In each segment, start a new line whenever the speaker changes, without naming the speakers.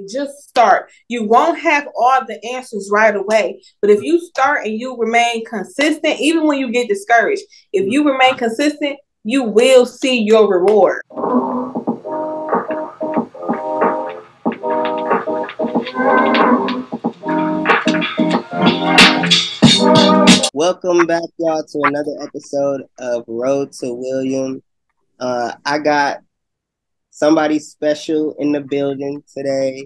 just start. You won't have all the answers right away, but if you start and you remain consistent, even when you get discouraged, if you remain consistent, you will see your reward.
Welcome back, y'all, to another episode of Road to William. I got somebody special in the building today.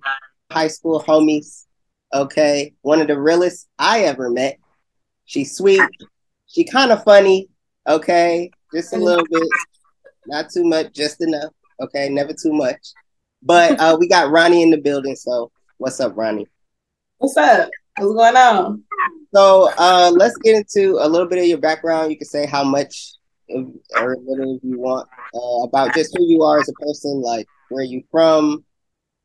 High school homies, okay? One of the realest I ever met. She's sweet. She kind of funny, okay? Just a little bit. Not too much, just enough, okay? Never too much. But we got Rhonie in the building, so what's up, Rhonie?
What's up? What's going on?
So let's get into a little bit of your background. You can say how much or little you want about just who you are as a person, like where you from,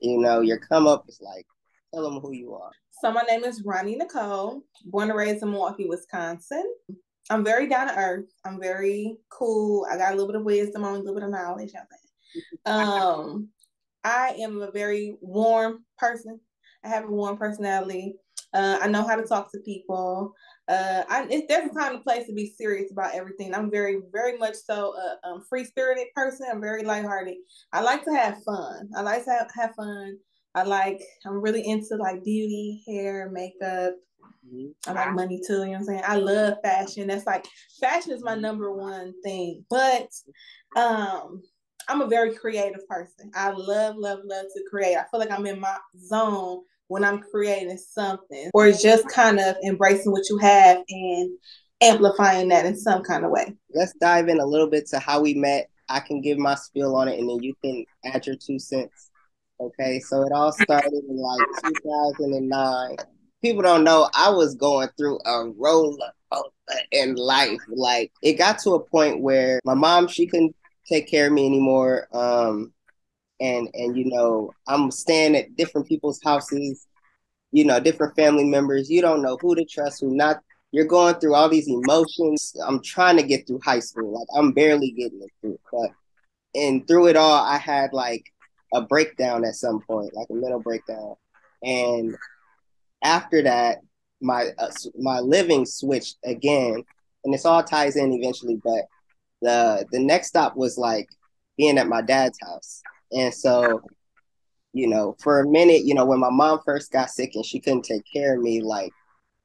your come up. Is like, tell them who you are.
So my name is Rhonie Nicole, born and raised in Milwaukee, Wisconsin. I'm very down to earth. I'm very cool. I got a little bit of wisdom, a little bit of knowledge. I am a very warm person. I have a warm personality. I know how to talk to people. There's a time and place to be serious about everything. I'm very, very much so a free-spirited person. I'm very lighthearted. I like to have fun. I'm really into like beauty, hair, makeup. I like money too, you know what I'm saying? I love fashion. Fashion is my number one thing. But I'm a very creative person. I love to create. I feel like I'm in my zone when I'm creating something, or just kind of embracing what you have and amplifying that in some kind of way.
Let's dive in a little bit to how we met. I can give my spiel on it, and then you can add your 2 cents. Okay, so it all started in like 2009. People don't know I was going through a roller coaster in life. Like, it got to a point where my mom, she couldn't take care of me anymore. And I'm staying at different people's houses, different family members. You don't know who to trust, who not. You're going through all these emotions. I'm trying to get through high school. Like, I'm barely getting it through. And through it all, I had like a breakdown at some point, like a mental breakdown. And after that, my living switched again, and this all ties in eventually. But the next stop was like being at my dad's house. And so, for a minute, when my mom first got sick and she couldn't take care of me, like,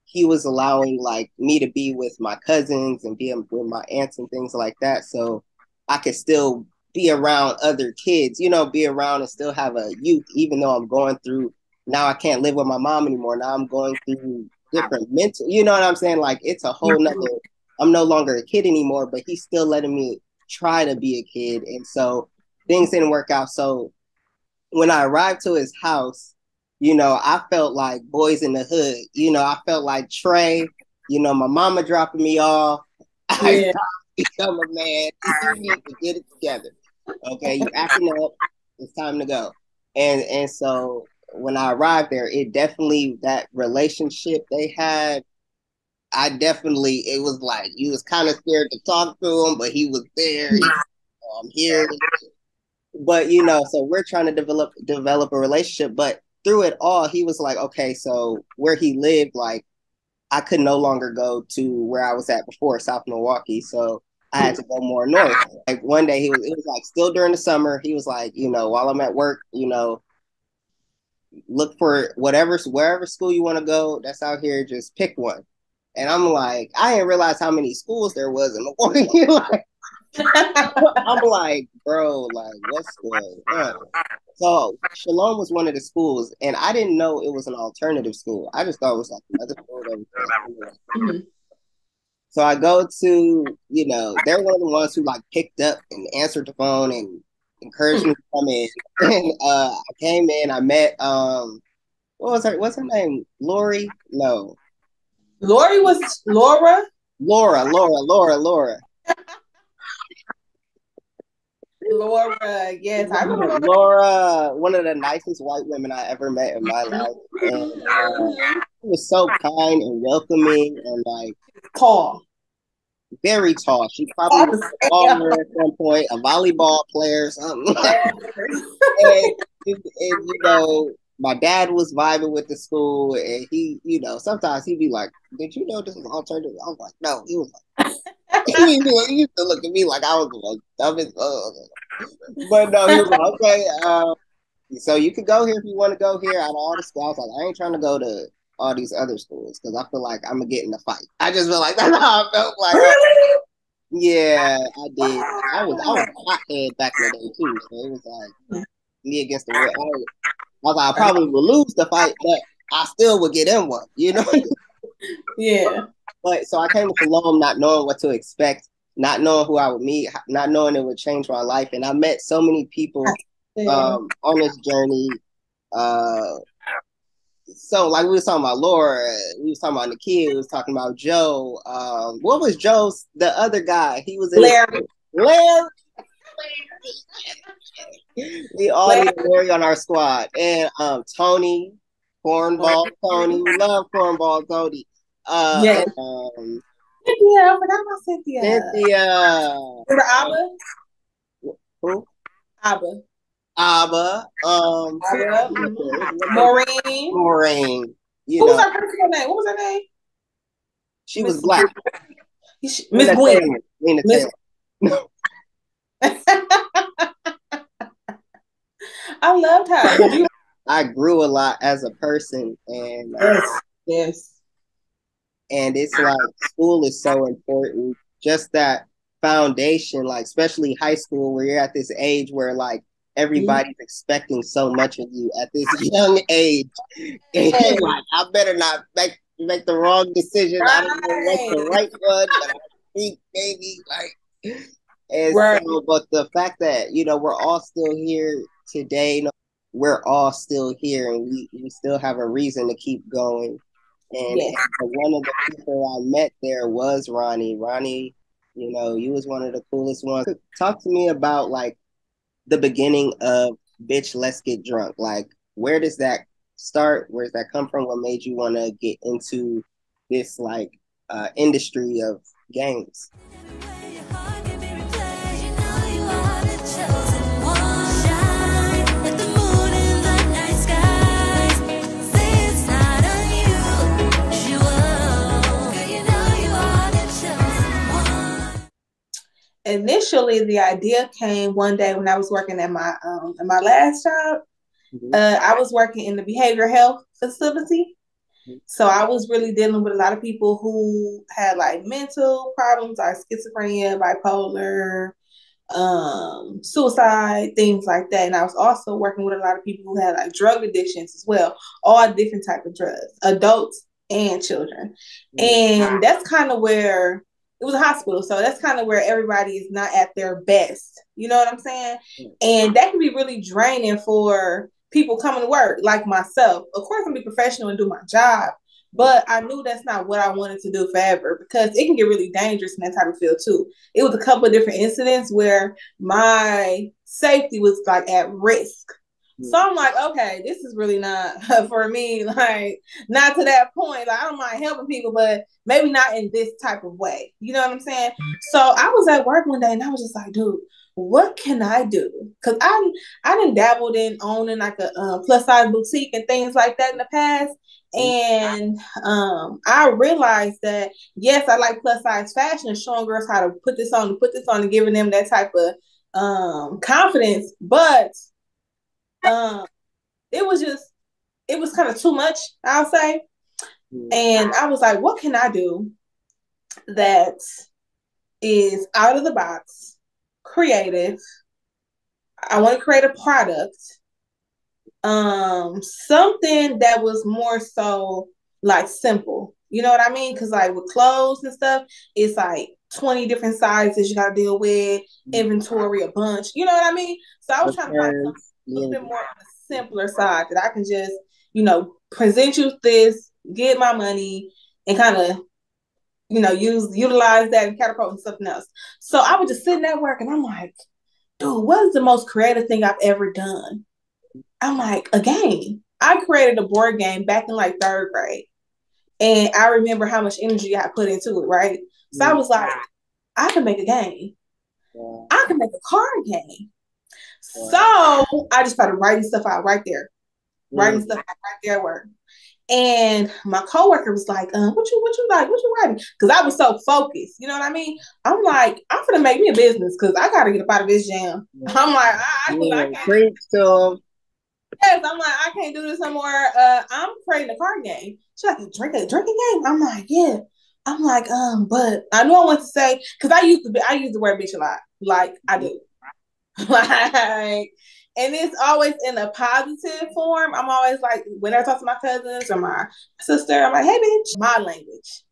he was allowing like me to be with my cousins and be with my aunts and things like that, so I could still be around other kids, be around and still have a youth, even though I'm going through, now I can't live with my mom anymore. Now I'm going through different mental, you know what I'm saying? Like, it's a whole nother, I'm no longer a kid anymore, but he's still letting me try to be a kid. And so things didn't work out. So when I arrived to his house, I felt like Boys in the Hood. I felt like Trey, my mama dropping me off. I become a man. You need to get it together. Okay, you acting up. It's time to go. And so when I arrived there, it definitely, that relationship they had, it was like, you was kind of scared to talk to him, but he was there. I'm here. But so we're trying to develop a relationship. But through it all, he was like, okay, so where he lived, like, I could no longer go to where I was at before, South Milwaukee. So I had to go more north. Like, one day it was like still during the summer. He was like, while I'm at work, look for wherever school you want to go that's out here, just pick one. And I'm like, I didn't realize how many schools there was in Milwaukee. Like, I'm like, bro, like, what's going on? So Shalom was one of the schools, and I didn't know it was an alternative school. I just thought it was like another school that was So I go to, they're one of the ones who like picked up and answered the phone and encouraged me to come in. And I came in, I met what's her name? Lori? No.
Lori was Laura?
Laura.
Laura, yes, I remember.
Laura, one of the nicest white women I ever met in my life. And she was so kind and welcoming and like
tall.
Very tall. She probably was a baller at some point, a volleyball player or something. and my dad was vibing with the school, and he, sometimes he'd be like, "Did you know this is alternative?" I was like, "No." He was like, he used to look at me like I was like dumb as but no, he was like, "Okay, so you could go here if you want to go here." Out of all the schools, I was like, "I ain't trying to go to all these other schools because I feel like I'm gonna get in a fight." I just feel like that's how I felt. Like,
Really?
yeah, I did. I was
Wow.
a hothead back in the day too, so it was like me against the world. I was like, I probably would lose the fight, but I still would get in one, you know?
Yeah.
But so I came to Cologne not knowing what to expect, not knowing who I would meet, not knowing it would change my life. And I met so many people
Yeah.
on this journey. Uh, so like we was talking about Laura, we was talking about Nakia, we was talking about Joe. What was Joe's the other guy? He was in his
Larry.
Larry. We all
Larry.
need a Larry on our squad. And Tony, Cornball Tony. We love Cornball Tony.
Yes.
And
Cynthia. I forgot about Cynthia.
Cynthia.
Remember Abba?
Who?
Abba.
Abba.
Abba. Maureen.
Maureen.
Who was her principal name? What was her name?
She was black.
Miss Gwen.
Lena Taylor.
I loved her.
I grew a lot as a person, and
yes.
And it's like school is so important. Just that foundation, like especially high school, where you're at this age where like everybody's expecting so much of you at this young age. And you're like, I better not make the wrong decision. Right. I don't know what's the right one, but I think maybe like. And so, but the fact that we're all still here today, we're all still here, and we still have a reason to keep going. And one of the people I met there was Rhonie. Rhonie, you was one of the coolest ones. Talk to me about like the beginning of Bitch Let's Get Drunk. Like, where does that start? Where does that come from? What made you want to get into this like industry of games?
Initially, the idea came one day when I was working at my last job. Mm-hmm. I was working in the behavioral health facility. Mm-hmm. So I was really dealing with a lot of people who had like mental problems, like schizophrenia, bipolar, suicide, things like that. And I was also working with a lot of people who had like drug addictions as well, all different type of drugs, adults and children. Mm-hmm. And that's kind of where it was a hospital, so that's kind of where everybody is not at their best. You know what I'm saying? And that can be really draining for people coming to work, like myself. Of course, I'm gonna be professional and do my job, but I knew that's not what I wanted to do forever because it can get really dangerous in that type of field too. It was a couple of different incidents where my safety was like at risk. So I'm like, okay, this is really not for me, like not to that point. Like I don't mind helping people, but maybe not in this type of way. You know what I'm saying? So I was at work one day and I was just like, dude, what can I do? Because I done dabbled in owning like a plus size boutique and things like that in the past. And I realized that, yes, I like plus size fashion, showing girls how to put this on and giving them that type of confidence. But it was kind of too much, I'll say. And I was like, what can I do that is out of the box, creative? I want to create a product, something that was more so like simple. You know what I mean? Because like with clothes and stuff, it's like 20 different sizes you got to deal with, inventory, a bunch. You know what I mean? So I was trying to find something a little bit more on the simpler side that I can just, present you this, get my money, and kind of, utilize that and catapult into something else. So I was just sitting at work and I'm like, dude, what is the most creative thing I've ever done? I'm like, a game. I created a board game back in like 3rd grade. And I remember how much energy I put into it, right? So I was like, I can make a game. I can make a card game. So I just started writing stuff out right there. writing stuff right there at work. And my coworker was like, what you like? What you writing? Because I was so focused. You know what I mean? I'm like, I'm gonna make me a business because I gotta get up out of this jam. I'm like, I can't.
Preach to them.
Yes, I'm like, I can't do this no more. I'm creating a card game. She's like, a drinking game. I'm like, yeah. I'm like, but I know I want to say because I use the word bitch a lot. Like I do. Like, and it's always in a positive form. I'm always like, when I talk to my cousins or my sister, I'm like, hey bitch, my language.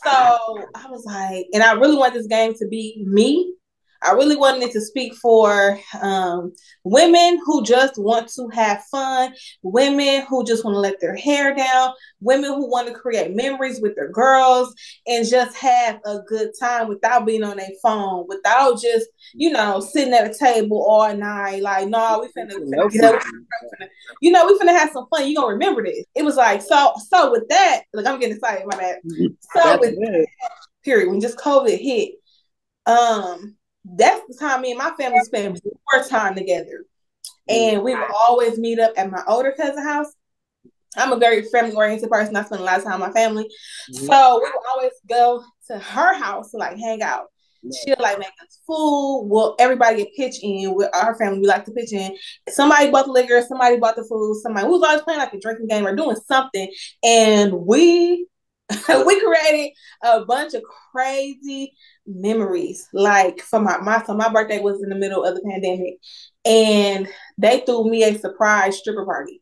So I was like, and I really want this game to be me. I really wanted it to speak for women who just want to have fun, women who just want to let their hair down, women who want to create memories with their girls and just have a good time without being on their phone, without just, sitting at a table all night. Like, no, we finna get up. We finna have some fun. You gonna remember this. It was like, so with that, like I'm getting excited, my bad. So with that, period, when just COVID hit, that's the time me and my family spent more time together. And we would always meet up at my older cousin's house. I'm a very family-oriented person. I spend a lot of time with my family. So we would always go to her house to like hang out. She'll like make us food. Well, everybody would pitch in with our family. We like to pitch in. Somebody bought the liquor, somebody bought the food, somebody was always playing like a drinking game or doing something. And we created a bunch of crazy memories. Like for my birthday was in the middle of the pandemic, and they threw me a surprise stripper party.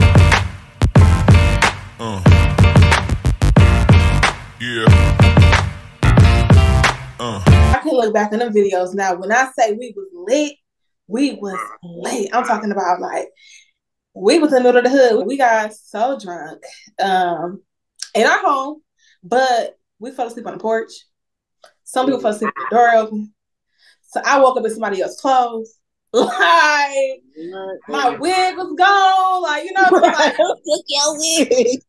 I can look back in the videos now. When I say we was lit. I'm talking about like we was in the middle of the hood. We got so drunk in our home, but we fell asleep on the porch. Some people fell asleep with the door open. So I woke up in somebody else's clothes. Like my wig was gone. Like, like
took your wig.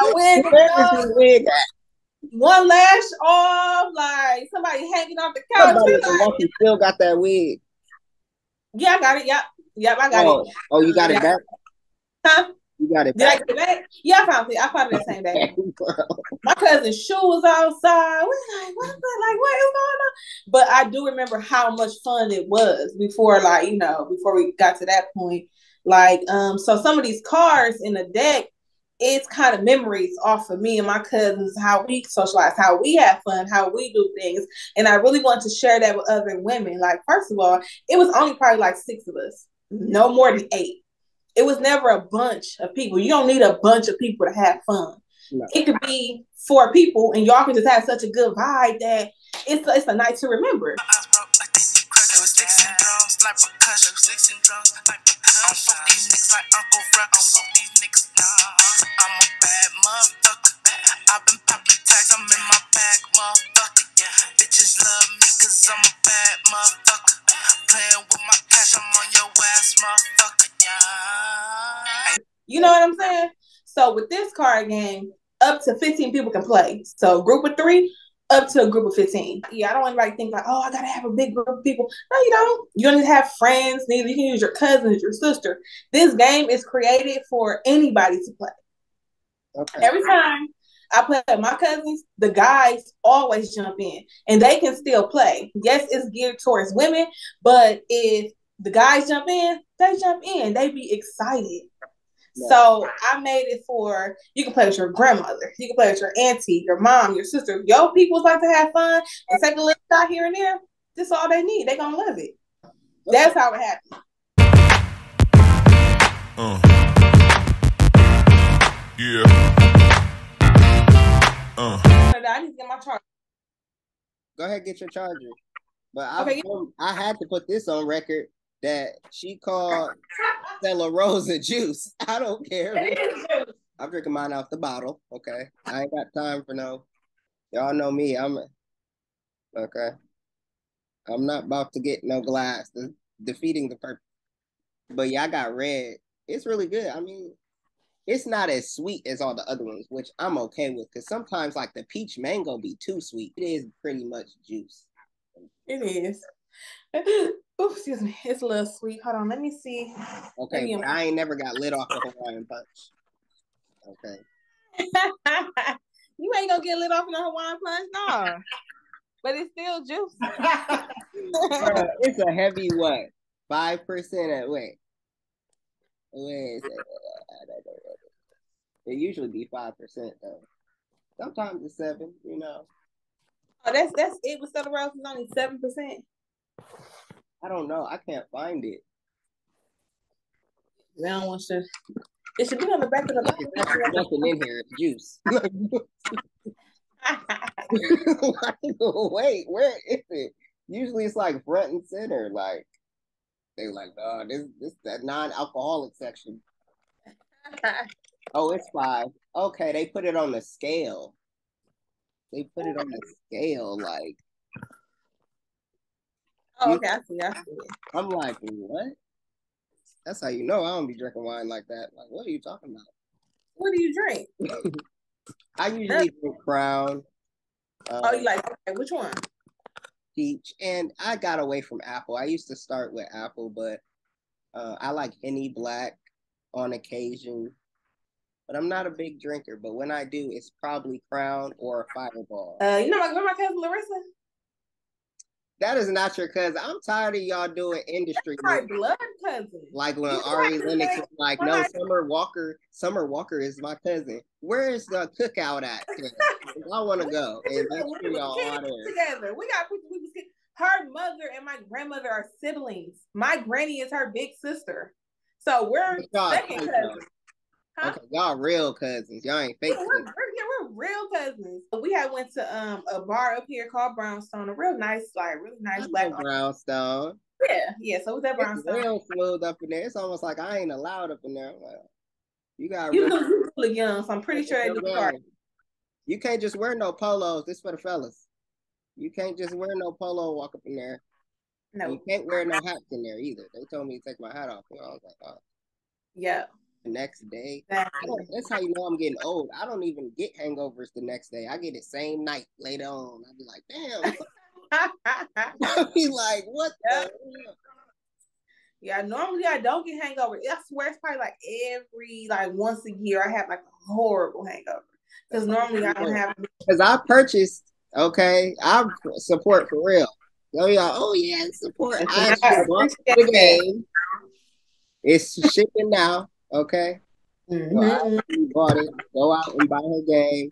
My wig was gone. One lash off, like somebody hanging off the couch.
You still got that wig?
Yeah, I got it. Yep, I got it.
Oh, you got it back?
Huh?
You got it
back? Did I
get
it back? Yeah, I found it. I found it that same day. My cousin's shoe was outside. We're like, what is going on? But I do remember how much fun it was before, before we got to that point. Like, so some of these cards in the deck, it's kind of memories off of me and my cousins, how we socialize, how we have fun, how we do things. And I really want to share that with other women. Like, first of all, it was only probably like 6 of us, no more than 8. It was never a bunch of people. You don't need a bunch of people to have fun. No. It could be 4 people and y'all can just have such a good vibe that it's a night to remember. I've been popping tags, I'm in my bag, motherfucker. Yeah. Bitches love me cause I'm a bad motherfucker. Playing with my cash, I'm on your ass, motherfucker. Yeah. You know what I'm saying? So with this card game, up to 15 people can play. So group of 3, up to a group of 15. Yeah, I don't want anybody to think like, oh, I gotta have a big group of people. No, you don't. You don't need to have friends. Neither you can use your cousins, your sister. This game is created for anybody to play. Okay. Every time I play with my cousins, the guys always jump in and they can still play. Yes, it's geared towards women, but if the guys jump in, they jump in. They be excited. Yeah. So I made it for, you can play with your grandmother, you can play with your auntie, your mom, your sister. Your peoples like to have fun and take a little shot here and there. This is all they need. They're going to love it. That's how it happened.
Yeah. I need to get my charger. Go ahead, get your charger. But I had to put this on record that she called Stella Rosa juice. I don't care. I'm drinking mine off the bottle. Okay, I ain't got time for no. Y'all know me. Okay. I'm not about to get no glass. Defeating the purpose. But yeah, I got red. It's really good. I mean, it's not as sweet as all the other ones, which I'm okay with, because sometimes like the peach mango be too sweet. It is pretty much juice.
It is. Oh, excuse me. It's a little sweet. Hold on, let me see.
Okay, but I ain't never got lit off the Hawaiian Punch. Okay.
You ain't gonna get lit off in a Hawaiian punch, no. But it's still juice.
It's a heavy what? 5% at wait. Wait, it usually be 5% though. Sometimes it's 7, you know.
Oh, that's it with Stella Rose is only 7%.
I don't know. I can't find it.
They don't want to. It should be on the back of the bottle.
Nothing in here. It's juice. Wait, where is it? Usually it's like front and center. Like they're like, oh, this that non-alcoholic section. Oh, it's 5. Okay, they put it on the scale. They put it on the scale, like.
Oh, okay, I see it.
I'm like, what? That's how you know I don't be drinking wine like that. Like, what are you talking about?
What do you drink?
I usually drink Crown.
Oh, you like, okay, which one?
Peach. And I got away from Apple. I used to start with Apple, but I like Henny Black on occasion. But I'm not a big drinker. But when I do, it's probably Crown or a Fireball.
You know my cousin Larissa?
That is not your cousin. I'm tired of y'all doing industry.
That's my blood cousin.
Like when Ari Lennox was like, no, Summer Walker is my cousin. Where's the cookout at? I want to go. And make sure y'all are there.
Together. We got her mother and my grandmother are siblings. My granny is her big sister. So we're second cousins.
Huh? Okay, y'all real cousins. Y'all ain't fake.
We're real cousins. We had went to a bar up here called Brownstone, a real nice, like really nice black
Brownstone.
Yeah. So it was at Brownstone.
It's real smooth up in there. It's almost like I ain't allowed up in there. Like, you
look young, so I'm pretty sure they do the card.
You can't just wear no polos. This for the fellas. You can't just wear no polo and walk up in there. No. You can't wear no hats in there either. They told me to take my hat off. And I was like, oh.
Yeah.
The next day. That's how you know I'm getting old. I don't even get hangovers the next day. I get it same night later on. I'll be like, damn. I'll be like, what the hell?
Yeah, normally I don't get hangovers. I swear it's probably like every once a year I have like a horrible hangover. Because normally I don't have.
Because I purchased, okay, I support for real. So y'all, oh yeah, support. I actually bought the game. It's shipping now. Okay. So I bought it. Go out and buy her game.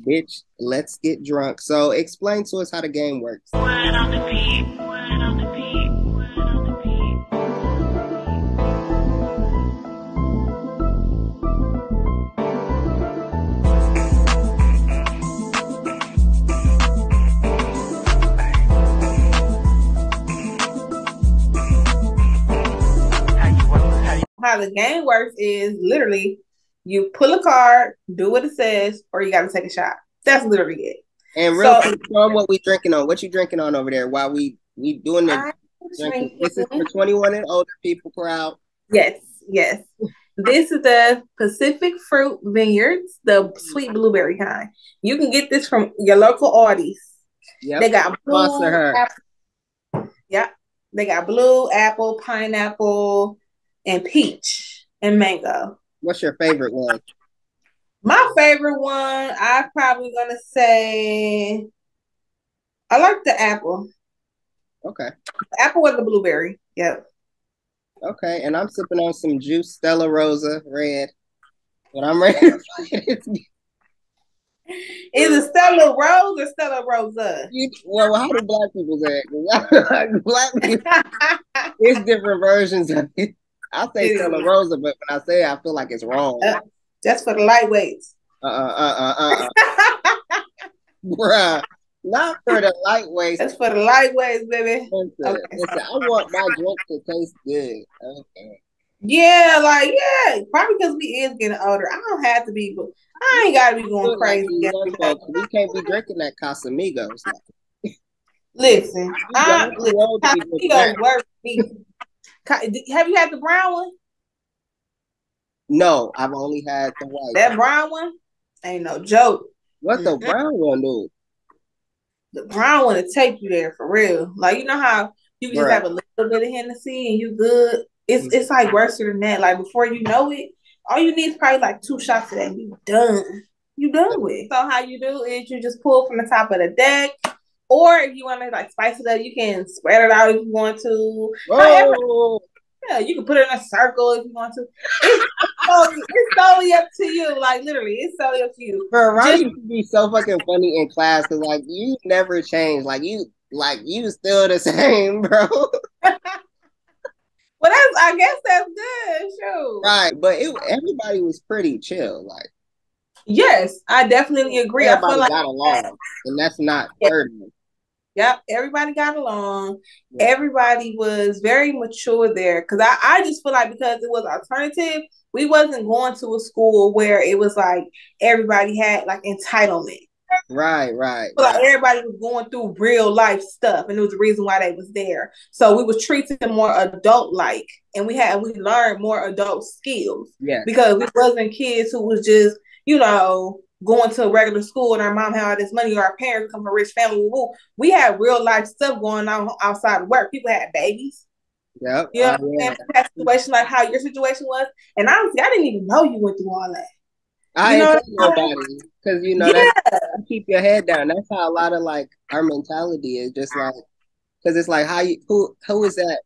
Bitch, let's get drunk. So explain to us how the game works.
How the game works is literally you pull a card, do what it says, or you got to take a shot. That's literally it.
And real quick, show them what we drinking on. What you drinking on over there while we doing the drinking? This is for 21 and older people crowd.
Yes. This is the Pacific Fruit Vineyards, the sweet blueberry kind. You can get this from your local Aldi's.
Yep.
They got blue apple. Yep. They got blue, apple, pineapple, and peach and mango.
What's your favorite one?
My favorite one, I'm probably gonna say I like the apple.
Okay.
The apple with the blueberry. Yep.
Okay, and I'm sipping on some juice, Stella Rosa red. But I'm ready to play this.
Is it Stella Rose or Stella Rosa?
Well, how do black people say it? Black people, it's different versions of it. I say Stella Rosa, but when I say it, I feel like it's wrong.
That's for the lightweights.
Bruh, not for the lightweights.
That's for the lightweights, baby.
Listen, I want my drink to taste good. Okay.
Yeah, probably because we is getting older. I don't have to be, but I ain't gotta be going crazy.
Like we can't be drinking that Casamigos.
Listen, Casamigos work for me. Have you had the brown one?
No, I've only had the white.
That brown one ain't no joke.
What the brown one do?
The brown one to take you there for real. Like, you know how you can just have a little bit of Hennessy and you good. It's like worse than that. Like before you know it, All you need is probably like 2 shots of that. You done. You done with. So how you do is you just pull from the top of the deck. Or if you want to like spice it up, you can spread it out if you want to. However, yeah, you can put it in a circle if you want to. It's totally up to you. Like literally, it's totally up to you.
Bro, Rhonie used to be so fucking funny in class because like you never changed. Like you still the same, bro.
Well, I guess that's good. Sure.
Right, but everybody was pretty chill. Like,
yes, I definitely agree.
Everybody
I feel like
got along, and that's not burden.
Yep, everybody got along. Yeah. Everybody was very mature there. Cause I just feel like because it was alternative, we wasn't going to a school where it was like everybody had like entitlement.
Right.
Like everybody was going through real life stuff, and it was the reason why they was there. So we was treated more adult like, and we learned more adult skills.
Yeah.
Because we wasn't kids who was just, going to a regular school and our mom had all this money, or our parents come from a rich family. We had real life stuff going on outside of work. People had babies.
Yep.
Yeah. That situation like how your situation was. And honestly, I didn't even know you went through all that.
I ain't tell nobody because that you keep your head down. That's how a lot of like our mentality is, just like because it's like who is that?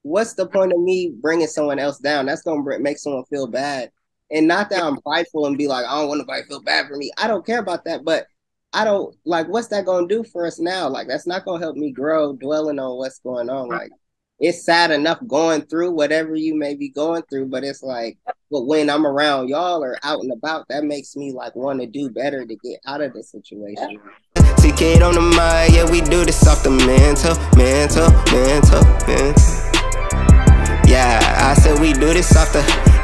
What's the point of me bringing someone else down? That's gonna make someone feel bad. And not that I'm prideful and be like, I don't want nobody to feel bad for me. I don't care about that, but I don't like what's that gonna do for us now? Like that's not gonna help me grow, dwelling on what's going on. Like it's sad enough going through whatever you may be going through, but it's like, but when I'm around y'all or out and about, that makes me like want to do better to get out of the situation.
TK on the mind, yeah, we do this off the mental. Yeah, I said we do this off the.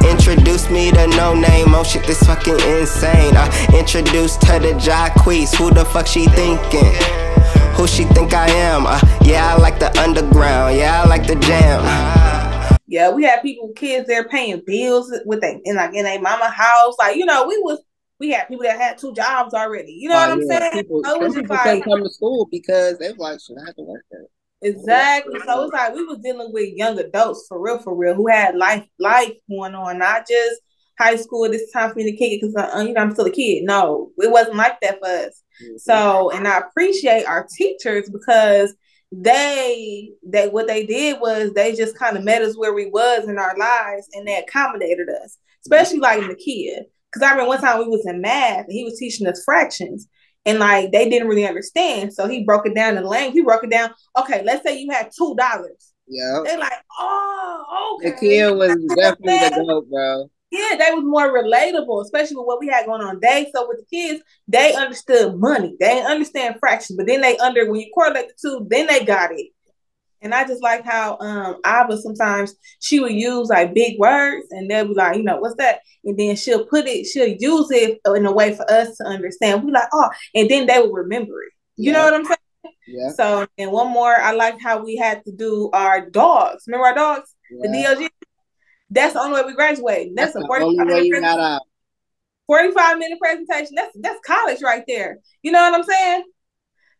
Introduce me to no name, oh shit, this fucking insane. I introduced her to Jacquees, who the fuck she thinking? Who she think I am? Yeah, I like the underground, yeah, I like the jam.
Yeah, we had kids there paying bills in their mama house. Like, we had people that had 2 jobs already. You know what I'm saying?
People couldn't come to school because they was like, should I have to work there?
Exactly. So it's like we was dealing with young adults for real, who had life going on, not just high school. This time for me to kick it because I'm still a kid. No, it wasn't like that for us. Mm-hmm. So, and I appreciate our teachers because they what they did was they just kind of met us where we was in our lives, and they accommodated us, especially like the kid. Because I remember one time we was in math and he was teaching us fractions. And like they didn't really understand, so he broke it down in language. He broke it down. Okay, let's say you had $2.
Yeah.
They're like, oh, okay.
The kid was definitely the goat, bro.
Yeah, they was more relatable, especially with what we had going on today. So with the kids, they understood money. They didn't understand fractions, but then when you correlate the two, then they got it. And I just like how Ava sometimes she would use like big words and they'll be like, what's that? And then she'll use it in a way for us to understand. We like, oh, and then they will remember it. You know what I'm saying?
Yeah.
So, and one more, I like how we had to do our dogs. Remember our dogs? Yeah. The DLG? That's the only way we graduated. That's a 45-minute presentation. That's college right there. You know what I'm saying?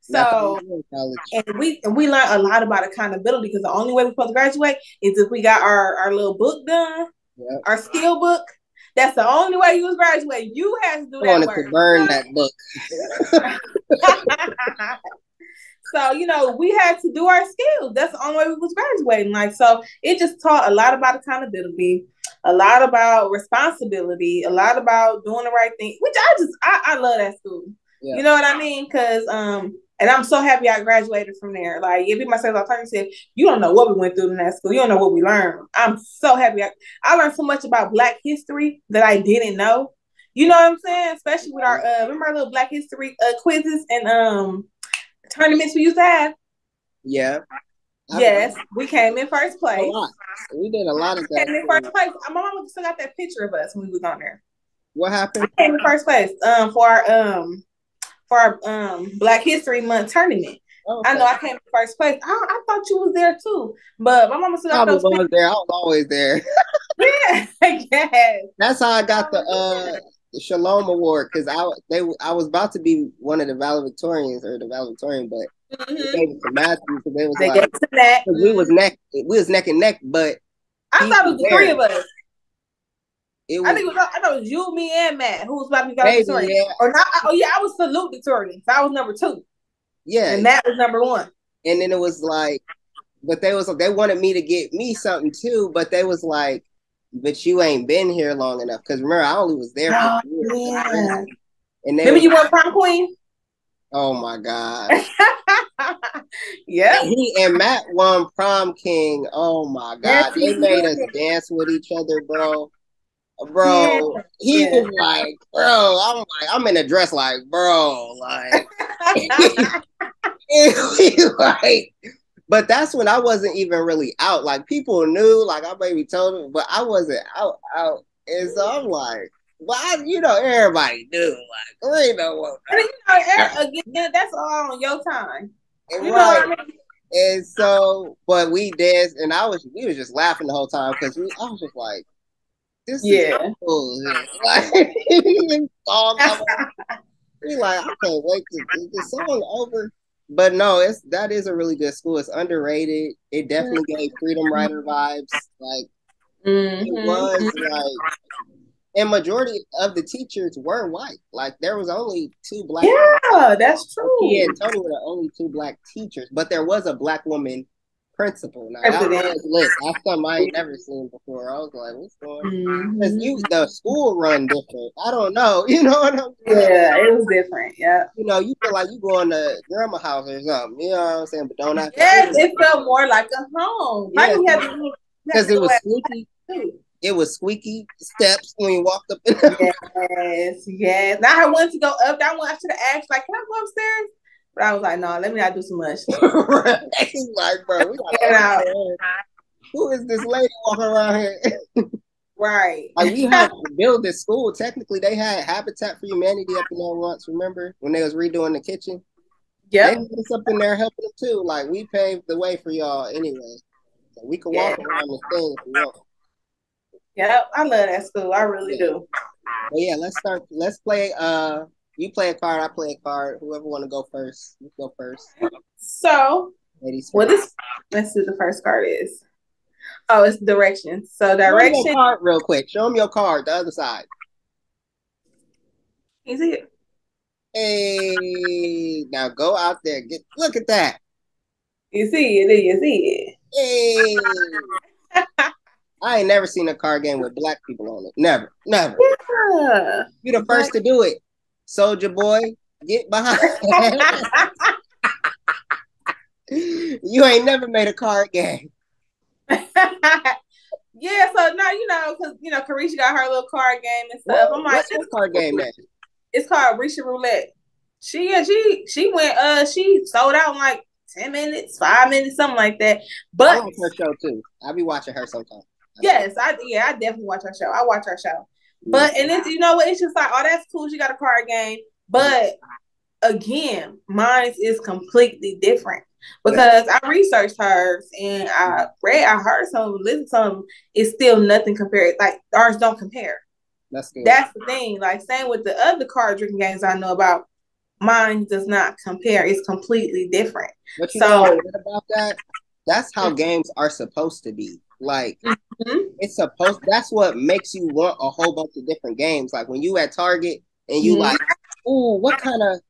So, and we learned a lot about accountability because the only way we're supposed to graduate is if we got our little book done, our skill book. That's the only way you was graduating. You had to do that work.
I wanted to burn that book.
So, we had to do our skills. That's the only way we was graduating. Like, so it just taught a lot about accountability, a lot about responsibility, a lot about doing the right thing, which I love that school. Yeah. You know what I mean? Because, and I'm so happy I graduated from there. Like, if myself alternative, you don't know what we went through in that school. You don't know what we learned. I'm so happy. I learned so much about Black history that I didn't know. You know what I'm saying? Especially with our, remember our little Black history quizzes and tournaments we used to have?
Yeah.
Yes, we came in first place.
We did a lot of that.
Came in first place. My mom still got that picture of us when we was on there.
What happened?
I came in first place for our Black History Month tournament. Okay. I know I came in first place. I thought you was there too, but my mama still got those pictures.
I was always there.
Yeah, yes.
That's how I got the Shalom Award because I was about to be one of the valedictorians or the valedictorian, but they gave it to Matthew because we was neck and neck, but
I thought it was the 3 of us.
It
I
was
think it was, I know it was you, me, and Matt who was about to be
maybe,
valedictorian.
yeah.
Or not? Oh yeah, I was salutatorian. So I was number 2.
Yeah.
And Matt was number 1.
And then it was like, but they wanted me to get me something too, but they was like, but you ain't been here long enough. Because remember, I only was there for years.
Yeah.
And they
remember you were prom queen?
Oh my God.
Yeah.
He and Matt won prom king. Oh my God. They made us dance with each other, bro. Bro,
yeah.
he was like, bro, I'm in a dress like, bro, like, like, but that's when I wasn't even really out. Like people knew, like I maybe told them, but I wasn't out. And so I'm like, well, everybody knew, like, we know what.
Again, that's all on your time. You
right.
know what I mean?
And so, but we danced, and we was just laughing the whole time because I was just like, this is cool. Like, we like, I can't wait to is the song over. But no, that is a really good school. It's underrated. It definitely gave freedom rider vibes. Like it was like, and majority of the teachers were white. Like there was only 2 black.
Yeah, that's true.
Yeah, and Tony were the only 2 black teachers, but there was a black woman principal. Now that was lit. That's something I ain't never seen before. I was like, what's going on? Because the school run different. I don't know. You know what I'm saying?
Yeah, it was different. Yeah.
You know, you feel like you going to grandma's house or something. You know what I'm saying? But don't have to.
Yes, it felt more like a home.
Yeah, because it was squeaky. It was squeaky steps when you walked up.
Yes. Now I wanted to go up. I should have asked, like, can I go upstairs? But I was like, no, let me not do so much.
He's like, bro, we gotta who is this lady walking around here?
Right.
Like we had to build this school. Technically, they had Habitat for Humanity up in there once. Remember when they was redoing the kitchen?
Yeah.
They had us up in there helping them too. Like we paved the way for y'all anyway. So we could walk around this thing if we want.
Yep, I love that school. I really do.
But yeah, let's start. Let's play. You play a card. I play a card. Whoever want to go first, you go first.
So,
ladies,
let's see. The first card is. Oh, it's directions. So direction.
Show me your card real quick. Show them your card. The other side.
You see it?
Hey, now go out there. Look at that.
You see it? Do you see
it? Hey. I ain't never seen a card game with black people on it. Never.
Yeah.
You're the first to do it. Soldier Boy, get behind. You ain't never made a card game.
Yeah, so now because Carisha got her little card game and stuff. I'm like,
what's your card game name?
It's called Risha Roulette. She went she sold out in like 10 minutes, 5 minutes, something like that. But
I watch her show too. I'll be watching her sometime.
Yes, I definitely watch her show. I watch her show. But and it's it's just like, oh, that's cool. She got a card game. But again, mine is completely different. Because I researched hers and I heard some, listened to some, it's still nothing compared. Like ours don't compare. That's good. That's the thing. Like same with the other card drinking games I know about, mine does not compare. It's completely different.
But you know what about that? That's how games are supposed to be. Like it's supposed. That's what makes you want a whole bunch of different games. Like when you at Target and you like, ooh, what kind of?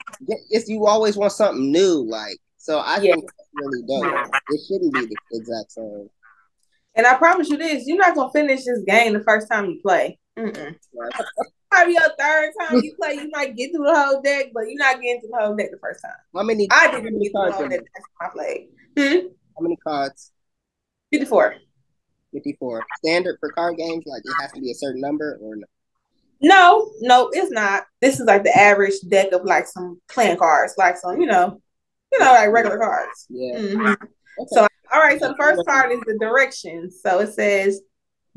You always want something new. Like so, I think that's really dope. It shouldn't be the exact same. And I promise you this: you're not gonna finish this game the first time you play. Probably your third time you play, you might get through the whole deck, but you're not getting through the whole deck the first time. How many? I didn't get through the whole deck the first time I played. How many cards? 54. 54. Standard for card games? Like it has to be a certain number or no? No, it's not. This is like the average deck of like some playing cards, like some, like regular cards. Yeah. Okay. So, all right. So the first card is the directions. So it says,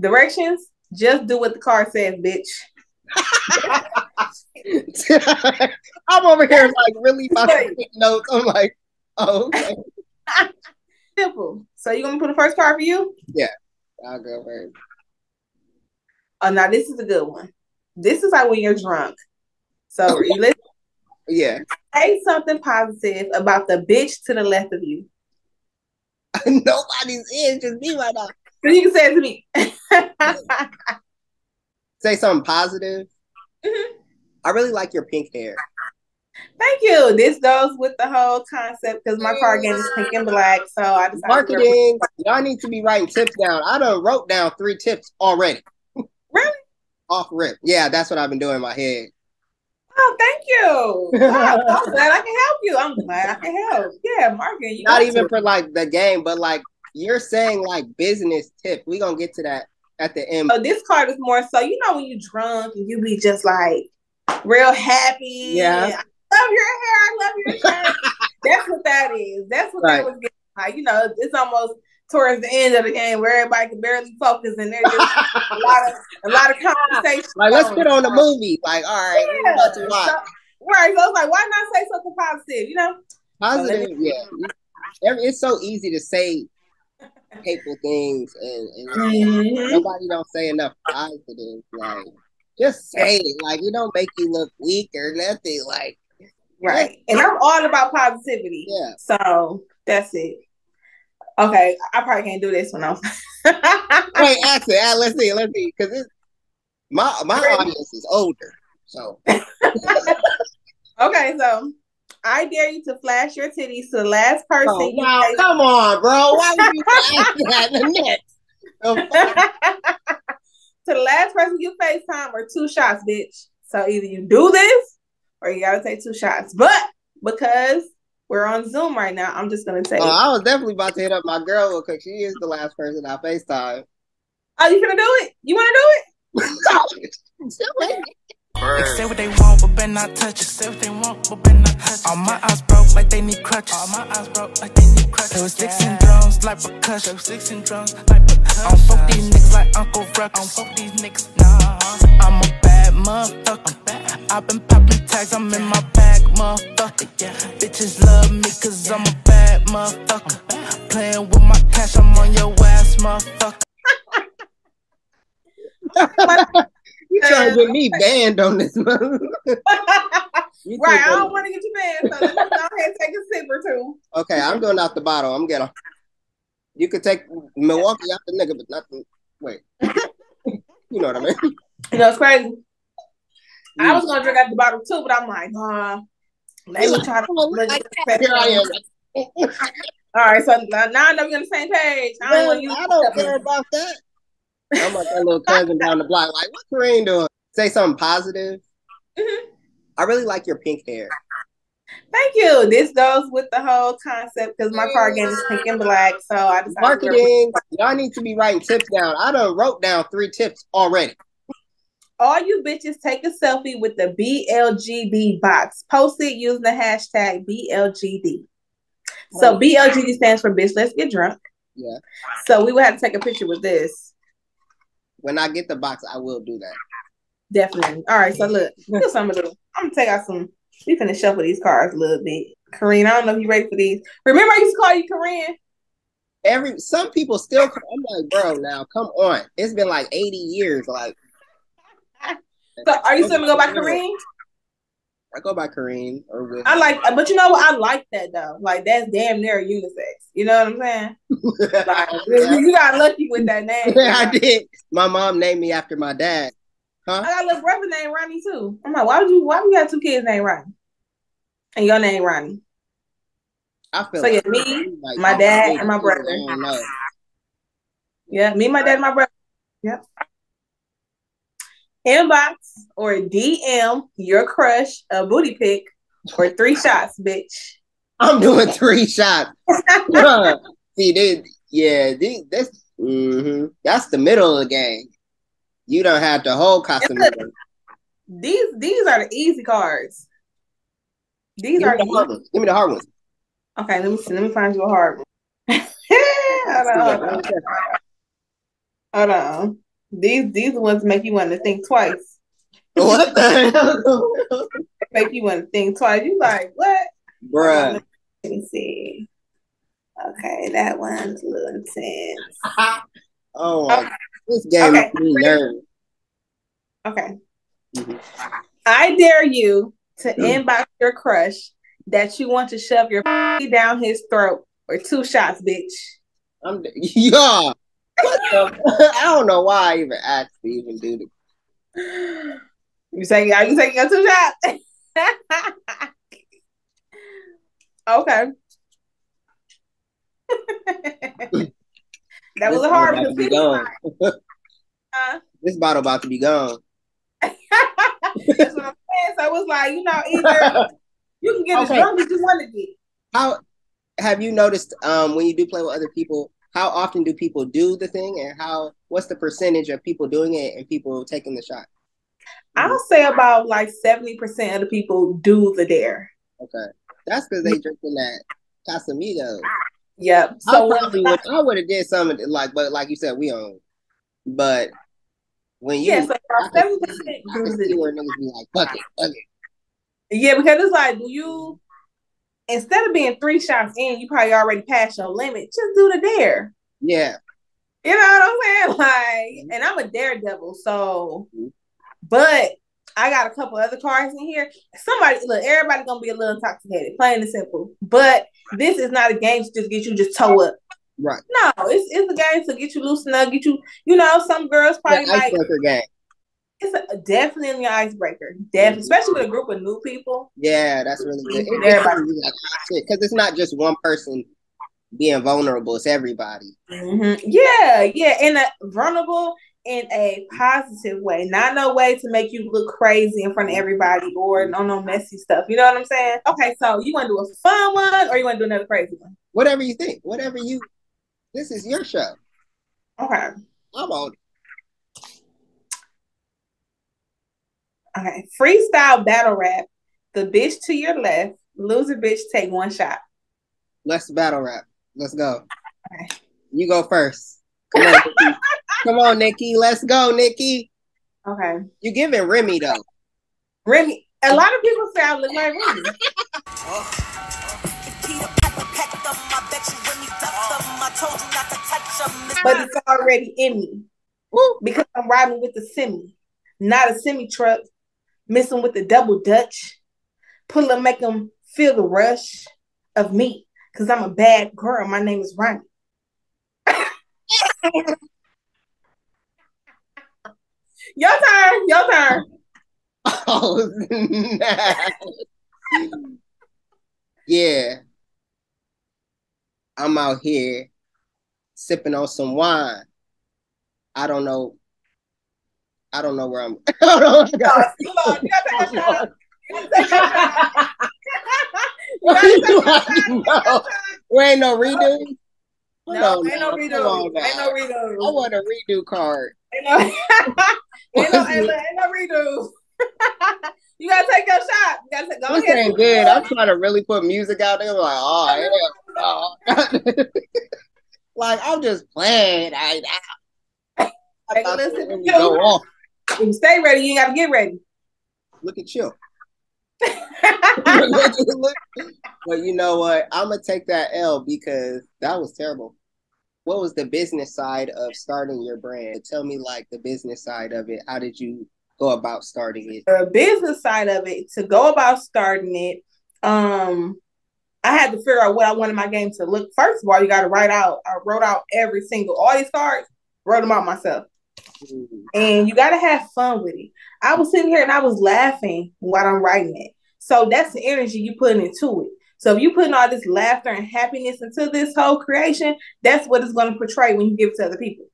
directions, just do what the card says, bitch. I'm over here like really about to take notes. I'm like, oh, okay. Simple. So you gonna put the first card for you? Yeah. I'll go first. Oh, now this is a good one. This is like when you're drunk. So you listen. Yeah. Say something positive about the bitch to the left of you. Nobody's in, just me right now. So you can say it to me. Say something positive.
Mm-hmm.
I really like your pink hair.
Thank you. This goes with the whole concept because my car game is pink and black, so I decided
marketing. Y'all need to be writing tips down. I done wrote down 3 tips already.
Really?
Off rip. Yeah, that's what I've been doing in my head.
Oh, thank you. Wow, I'm glad I can help you. I'm glad I can help. Yeah, marketing. You
Not even for like the game, but like you're saying like business tips. We gonna get to that at the end.
So this card is more so, you know, when you drunk and you be just like real happy.
Yeah.
I love your hair. I love your shirt. That's what that is. That's what that was getting like. You know, it's almost towards the end of the game where everybody can barely focus and there's just a lot of conversation.
Like, let's put on a movie. Like, all right, we're about to watch.
So, right. So it's like, why not say something positive? You know?
Positive, so yeah. It's so easy to say hateful things and nobody don't say enough positive. Like, just say it. Like, it don't make you look weak or nothing. Like,
right. And I'm all about positivity.
Yeah.
So that's it. Okay, I probably can't do this one.
Wait, actually, let's see, because my audience is older, so.
Okay, so I dare you to flash your titties to the last person.
Oh, now, come on, bro. Why would you flash that in the next?
To the last person you FaceTime or 2 shots, bitch. So either you do this or you gotta take 2 shots. But because we're on Zoom right now, I'm just gonna take.
Oh, I was definitely about to hit up my girl because she is the last person I FaceTime.
Oh, you gonna do it? You wanna do it?
They say what they want, but better not touch it. Say what they want, but better not touch it. All my eyes broke like they need crutches. All my eyes broke like they need crutches. There was sticks and drums like percussion. There was sticks and drums like percussion. I don't fuck these niggas like Uncle Ruckus. I don't fuck these niggas, nah. I'm a bad motherfucker. I've been popping tags, I'm in my bag, motherfucker. Yeah. Bitches love me cause I'm a bad motherfucker. Playing with my cash, I'm on your ass, motherfucker.
You trying to get me banned on this month.
Right, I don't want to get you banned, so let me go ahead and take a sip or 2.
Okay, I'm going out the bottle. I'm getting. You could take Milwaukee out the nigga, but not the. Wait. You know what I mean?
You know, it's crazy. I was gonna drink out the bottle too, but I'm like, nah. Let me try to.
Here I am.
All right, so now I know we're on the same page.
I don't care about that. I'm like that little cousin down the block. Like, what Kareem doing? Say something positive.
Mm-hmm.
I really like your pink hair.
Thank you. This goes with the whole concept because my car game is pink and black. So I decided
marketing. Y'all need to be writing tips down. I done wrote down 3 tips already.
All you bitches take a selfie with the BLGD box. Post it using the hashtag BLGD. So BLGD stands for bitch, let's get drunk.
Yeah.
So we would have to take a picture with this.
When I get the box, I will do that.
Definitely. All right, so look, here's what I'm gonna do. I'm gonna take out some. We finna shuffle these cards a little bit. Kareen, I don't know if you're ready for these. Remember, I used to call you Kareen.
Some people still call. I'm like, bro, now come on. It's been like 80 years. Like,
so are you still gonna go by Kareen?
I go by Kareen or with.
I like, but you know what? I like that though. Like that's damn near unisex. You know what I'm saying? Like, you got lucky with that name.
Yeah, I did. My mom named me after my dad. Huh?
I got a little brother named Rhonie too. I'm like, why would you have 2 kids named Rhonie? And your name Rhonie.
I feel
so
like
me, like, my dad, and my brother.
I don't know.
Yeah, me, my dad, and my brother. Yep. Inbox or DM your crush a booty pic or 3 shots, bitch.
I'm doing 3 shots. See, that's the middle of the game. You don't have the whole costume.
These are the easy cards. These
Give
are
the hard ones. Give me the hard ones.
Okay, let me see. Let me find you a hard one. Hold on. These ones make you want to think twice.
What the hell?
Make you want to think twice. You like, what?
Bruh.
Let me see. Okay, that one's a little intense.
Oh my God. This game is me nervous.
Okay. Mm-hmm. I dare you to inbox your crush that you want to shove your down his throat or 2 shots, bitch.
Yeah. I don't know why I even asked to even do this.
Are you taking your 2 shots? Okay. That was hard because people like,
this bottle about to be gone.
That's what I'm saying. So it was like, either you can get as drunk as you want to get.
How have you noticed when you do play with other people, how often do people do the thing, and what's the percentage of people doing it and people taking the shot?
I'll say about like 70% of the people do the dare.
Okay. That's because they drinking that Casamigos.
Yep.
So I would have did something but like you said, we own. But when you
so about 70% do the
where niggas be like, fuck it.
Yeah, because it's like, instead of being 3 shots in, you probably already passed your limit. Just do the dare.
Yeah.
You know what I'm saying? Like, and I'm a daredevil, so but I got a couple other cards in here. Everybody gonna be a little intoxicated, plain and simple. But this is not a game to just get you just toe up.
Right. No,
it's a game to get you loosened up, get you, some girls probably like
icebreaker game.
It's definitely an icebreaker. Definitely, especially with a group of new people.
Yeah, that's really good. Because it's not just one person being vulnerable, it's everybody.
Mm-hmm. Yeah, and vulnerable in a positive way, not no way to make you look crazy in front of everybody or no messy stuff. You know what I'm saying? Okay, so you want to do a fun one or you want to do another crazy one?
Whatever you think. This is your show.
Okay.
I'm on it.
Okay, freestyle battle rap. The bitch to your left, loser bitch take 1 shot.
Let's battle rap. Let's go.
Okay.
You go first. Come on, Nikki. Come on, Nikki. Let's go, Nikki.
Okay.
You giving Remy though.
Remy. A lot of people say I look like Remy. But it's already in me. Because I'm riding with the semi. Not a semi truck. Missing with the double Dutch. Pull up, make them feel the rush of me. Because I'm a bad girl. My name is Rhonie. Your turn.
Oh, yeah. I'm out here sipping on some wine. I don't know where I'm. Hold on. You gotta take a shot. There ain't no redo.
No, ain't no redo.
I want a redo card.
Ain't no redo. You gotta take your shot. You gotta go ahead.
This ain't good. I'm trying to really put music out there. Like, oh, like I'm just playing. I
listen. Go off. If you stay ready, you gotta get ready.
Look at you. But you know what? I'm gonna take that L because that was terrible. What was the business side of starting your brand? Tell me like the business side of it. How did you go about starting it?
The business side of it, to go about starting it, I had to figure out what I wanted my game to look. First of all, you got to write out. I wrote out all these cards, wrote them out myself. Mm-hmm. And you got to have fun with it. I was sitting here and I was laughing while I'm writing it. So that's the energy you put into it. So if you putting all this laughter and happiness into this whole creation, that's what it's going to portray when you give it to other people.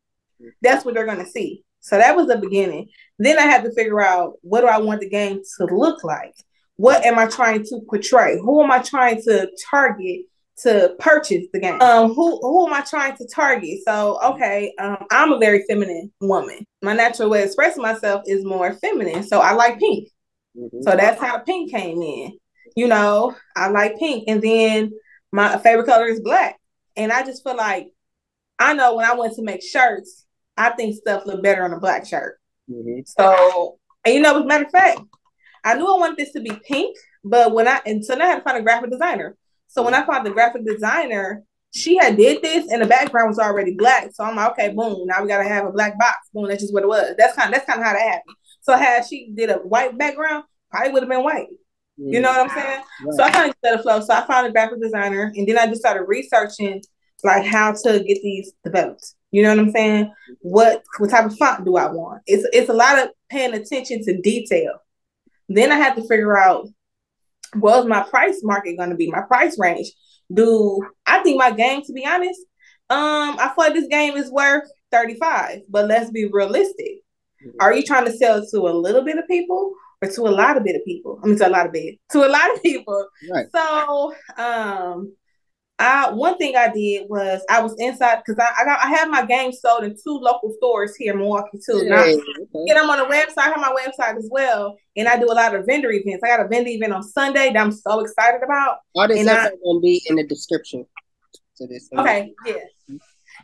That's what they're going to see. So that was the beginning. Then I had to figure out, what do I want the game to look like? What am I trying to portray? Who am I trying to target to purchase the game? Who am I trying to target? So, okay, I'm a very feminine woman. My natural way of expressing myself is more feminine. So I like pink. Mm-hmm. So that's how pink came in. I like pink. And then my favorite color is black. And I just feel like, I know when I went to make shirts, I think stuff look better on a black shirt. Mm-hmm. So, and as a matter of fact, I knew I wanted this to be pink, but now I had to find a graphic designer. So when I found the graphic designer, she had did this and the background was already black. So I'm like, okay, boom, now we got to have a black box. Boom, that's just what it was. That's kind of how that happened. So had she did a white background, probably would have been white. You know what I'm saying? Right. So I kind of let it flow. So I found a graphic designer and then I just started researching like how to get these developed. You know what I'm saying? What type of font do I want? It's a lot of paying attention to detail. Then I had to figure out what was my price market going to be, my price range. Do I think my game, to be honest, I feel like this game is worth 35, but let's be realistic. Are you trying to sell to a little bit of people or to a lot of bit of people? I mean, to a lot of people.
Right.
So, one thing I did was I was inside because I have my game sold in 2 local stores here in Milwaukee too. Now, and I'm on a website. I have my website as well, and I do a lot of vendor events. I got a vendor event on Sunday that I'm so excited about.
All this info gonna be in the description to this.
Okay,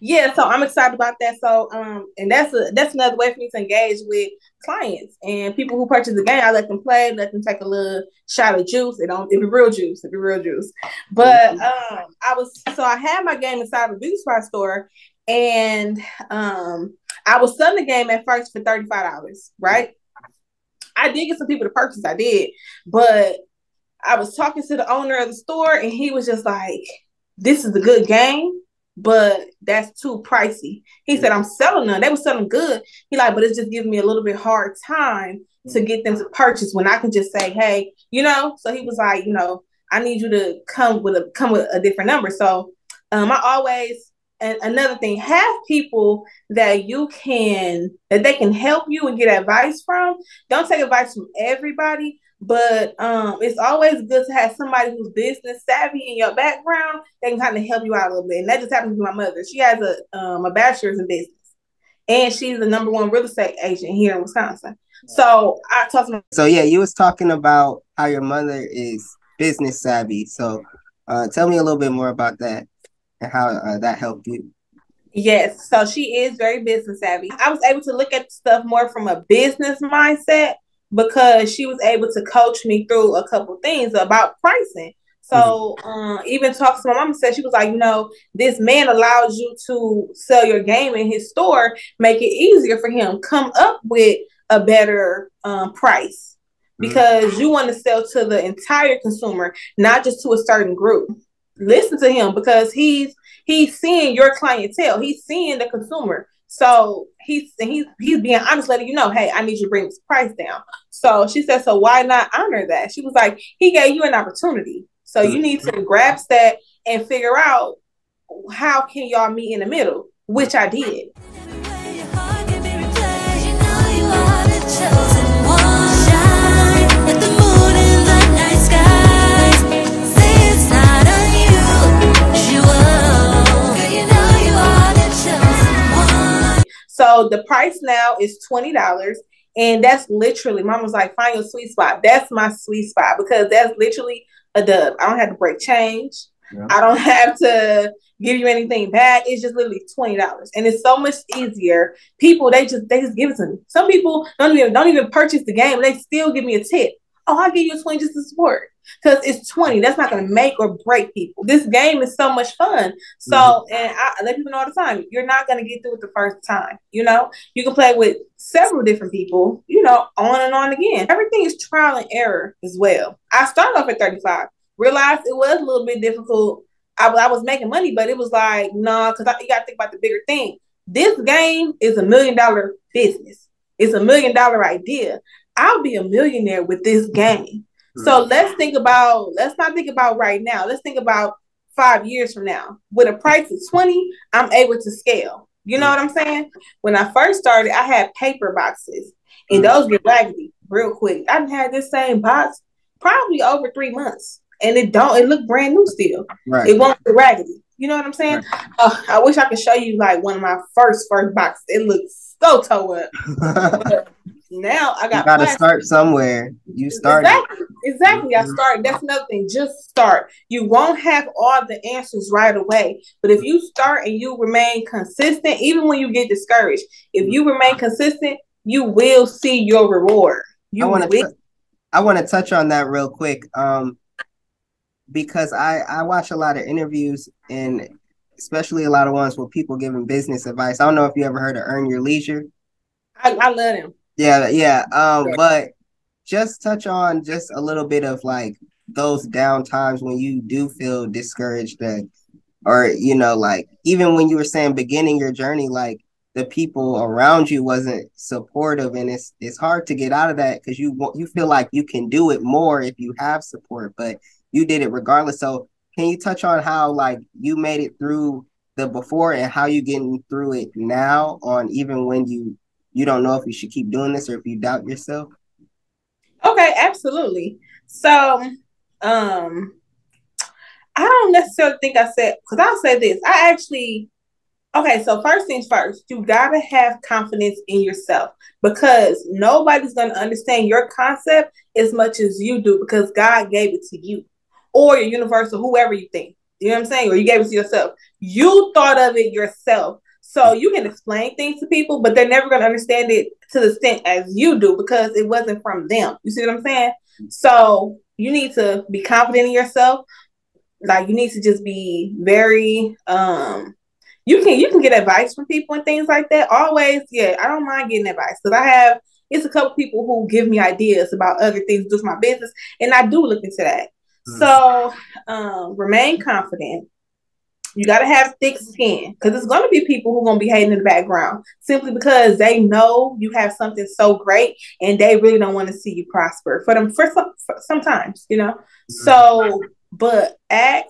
yeah. So I'm excited about that. So and that's another way for me to engage with clients and people who purchase the game. I let them play, let them take a little shot of juice. It be real juice. But I had my game inside of a beauty supply store, and I was selling the game at first for $35, right? I did get some people to purchase, I did, but I was talking to the owner of the store, and he was just like, "This is a good game, but that's too pricey." He said, "I'm selling them. They were selling good." He like, "But it's just giving me a little bit hard time to get them to purchase when I can just say, hey, you know." So he was like, "I need you to come with a different number." So I always, and another thing, have people that they can help you and get advice from. Don't take advice from everybody. But it's always good to have somebody who's business savvy in your background that can kind of help you out a little bit. And that just happened to my mother. She has a bachelor's in business, and she's the #1 real estate agent here in Wisconsin. So I talked to her.
So yeah, you was talking about how your mother is business savvy. So tell me a little bit more about that and how that helped you.
Yes, so she is very business savvy. I was able to look at stuff more from a business mindset because she was able to coach me through a couple things about pricing. So even talk to my mom, said, she was like, this man allows you to sell your game in his store, make it easier for him, come up with a better price, because you want to sell to the entire consumer, not just to a certain group. Listen to him, because he's seeing your clientele, he's seeing the consumer. So he's being honest, letting you know, hey, I need you to bring this price down. So she said, so why not honor that? She was like, he gave you an opportunity. So you need to grasp that and figure out how can y'all meet in the middle, which I did. So the price now is $20. And that's literally, mom was like, find your sweet spot. That's my sweet spot, because that's literally a dub. I don't have to break change. Yeah. I don't have to give you anything back. It's just literally $20. And it's so much easier. People, they just give it to me. Some people don't even purchase the game. They still give me a tip. Oh, I'll give you a 20 just to support. Because it's 20. That's not going to make or break people. This game is so much fun. So, and I let people know all the time, you're not going to get through it the first time. You can play with several different people, on and on again. Everything is trial and error as well. I started off at 35. Realized it was a little bit difficult. I was making money, but it was like, nah, because you got to think about the bigger thing. This game is $1 million business. It's $1 million idea. I'll be a millionaire with this game. So let's not think about right now. Let's think about 5 years from now. With a price of 20, I'm able to scale. You know what I'm saying? When I first started, I had paper boxes, and those get raggedy real quick. I done had this same box probably over 3 months, and it looked brand new still. Right. It won't get raggedy. You know what I'm saying? Right. I wish I could show you like one of my first boxes. It looks so toe up. Now I got
to start somewhere. You start
exactly. I started. That's another thing. Just start. You won't have all the answers right away, but if you start and you remain consistent, even when you get discouraged, if you remain consistent, you will see your reward.
I want to touch on that real quick, because I watch a lot of interviews, and especially a lot of ones with people giving business advice. I don't know if you ever heard of Earn Your Leisure.
I love him.
Yeah. But just touch on just a little bit of like those down times when you do feel discouraged, that or like even when you were saying beginning your journey, like the people around you wasn't supportive, and it's hard to get out of that because you feel like you can do it more if you have support, but you did it regardless. So can you touch on how like you made it through the before and how you getting through it now, on even when you don't know if you should keep doing this or if you doubt yourself?
Okay, absolutely. So, I don't necessarily think I said, because I'll say this. Okay, so first things first, you gotta have confidence in yourself because nobody's gonna understand your concept as much as you do because God gave it to you or your universe or whoever you think. You know what I'm saying? Or you gave it to yourself. You thought of it yourself. So you can explain things to people, but they're never gonna understand it to the extent as you do because it wasn't from them. You see what I'm saying? So you need to be confident in yourself. Like you need to just be very you can get advice from people and things like that. Always, yeah, I don't mind getting advice because it's a couple people who give me ideas about other things to do with my business, and I do look into that. So remain confident. You got to have thick skin because there's going to be people who are going to be hating in the background simply because they know you have something so great and they really don't want to see you prosper for sometimes, So, but ask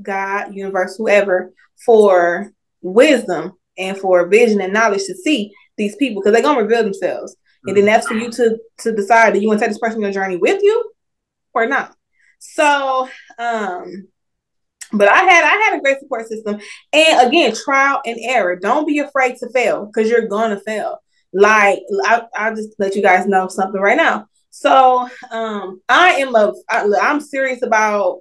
God, universe, whoever, for wisdom and for vision and knowledge to see these people because they're going to reveal themselves. And then that's for you to decide that you want to take this person on your journey with you or not. So, but I had a great support system. And again, trial and error. Don't be afraid to fail because you're gonna fail. Like I'll just let you guys know something right now. So I'm serious about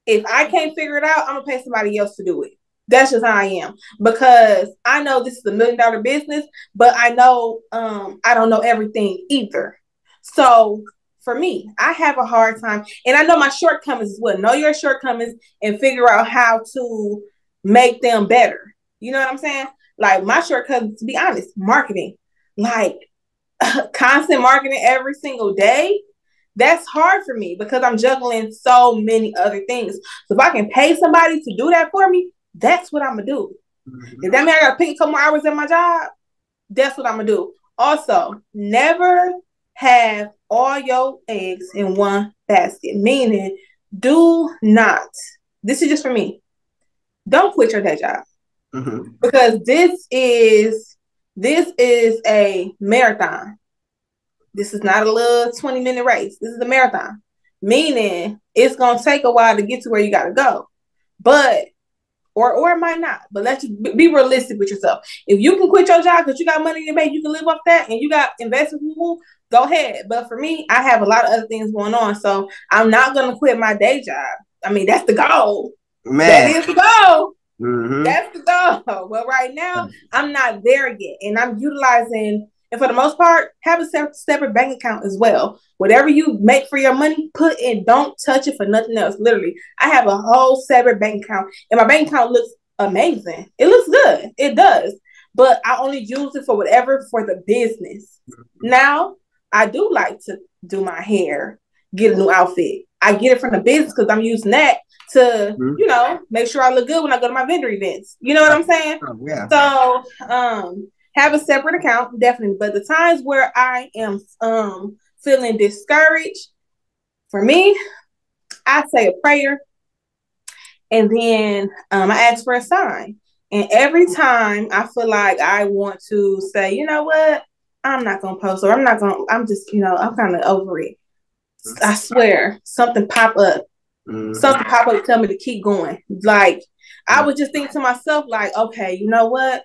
if I can't figure it out, I'm gonna pay somebody else to do it. That's just how I am because I know this is a $1 million business, but I know I don't know everything either. So for me, I have a hard time, and I know my shortcomings as well. Know your shortcomings and figure out how to make them better. You know what I'm saying? Like my shortcomings, to be honest, marketing, like constant marketing every single day. That's hard for me because I'm juggling so many other things. So if I can pay somebody to do that for me, that's what I'm gonna do. If that means I gotta pick a couple more hours in my job, that's what I'm gonna do. Also, never have all your eggs in one basket. Meaning, do not. This is just for me. Don't quit your day job because this is a marathon. This is not a little 20-minute race. This is a marathon. Meaning, it's gonna take a while to get to where you gotta go, but or it might not. But let's be realistic with yourself. If you can quit your job because you got money in your bank, you can live off that, and you got investment, go ahead. But for me, I have a lot of other things going on, so I'm not gonna quit my day job. I mean, that's the goal. Man. That is the goal. That's the goal. Well, right now, I'm not there yet, and I'm utilizing. And for the most part, have a separate bank account as well. Whatever you make for your money, put in. Don't touch it for nothing else. Literally, I have a whole separate bank account, and my bank account looks amazing. It looks good. It does. But I only use it for whatever for the business. Now, I do like to do my hair, get a new outfit. I get it from the business because I'm using that to, make sure I look good when I go to my vendor events. You know what I'm saying? Oh, yeah. So, have a separate account, definitely. But the times where I am feeling discouraged, for me, I say a prayer, and then I ask for a sign. And every time I feel like I want to say, you know what, I'm not gonna post, or I'm just, I'm kind of over it. I swear, something pop up. Something pop up, tell me to keep going. Like I would just think to myself, like, okay, you know what,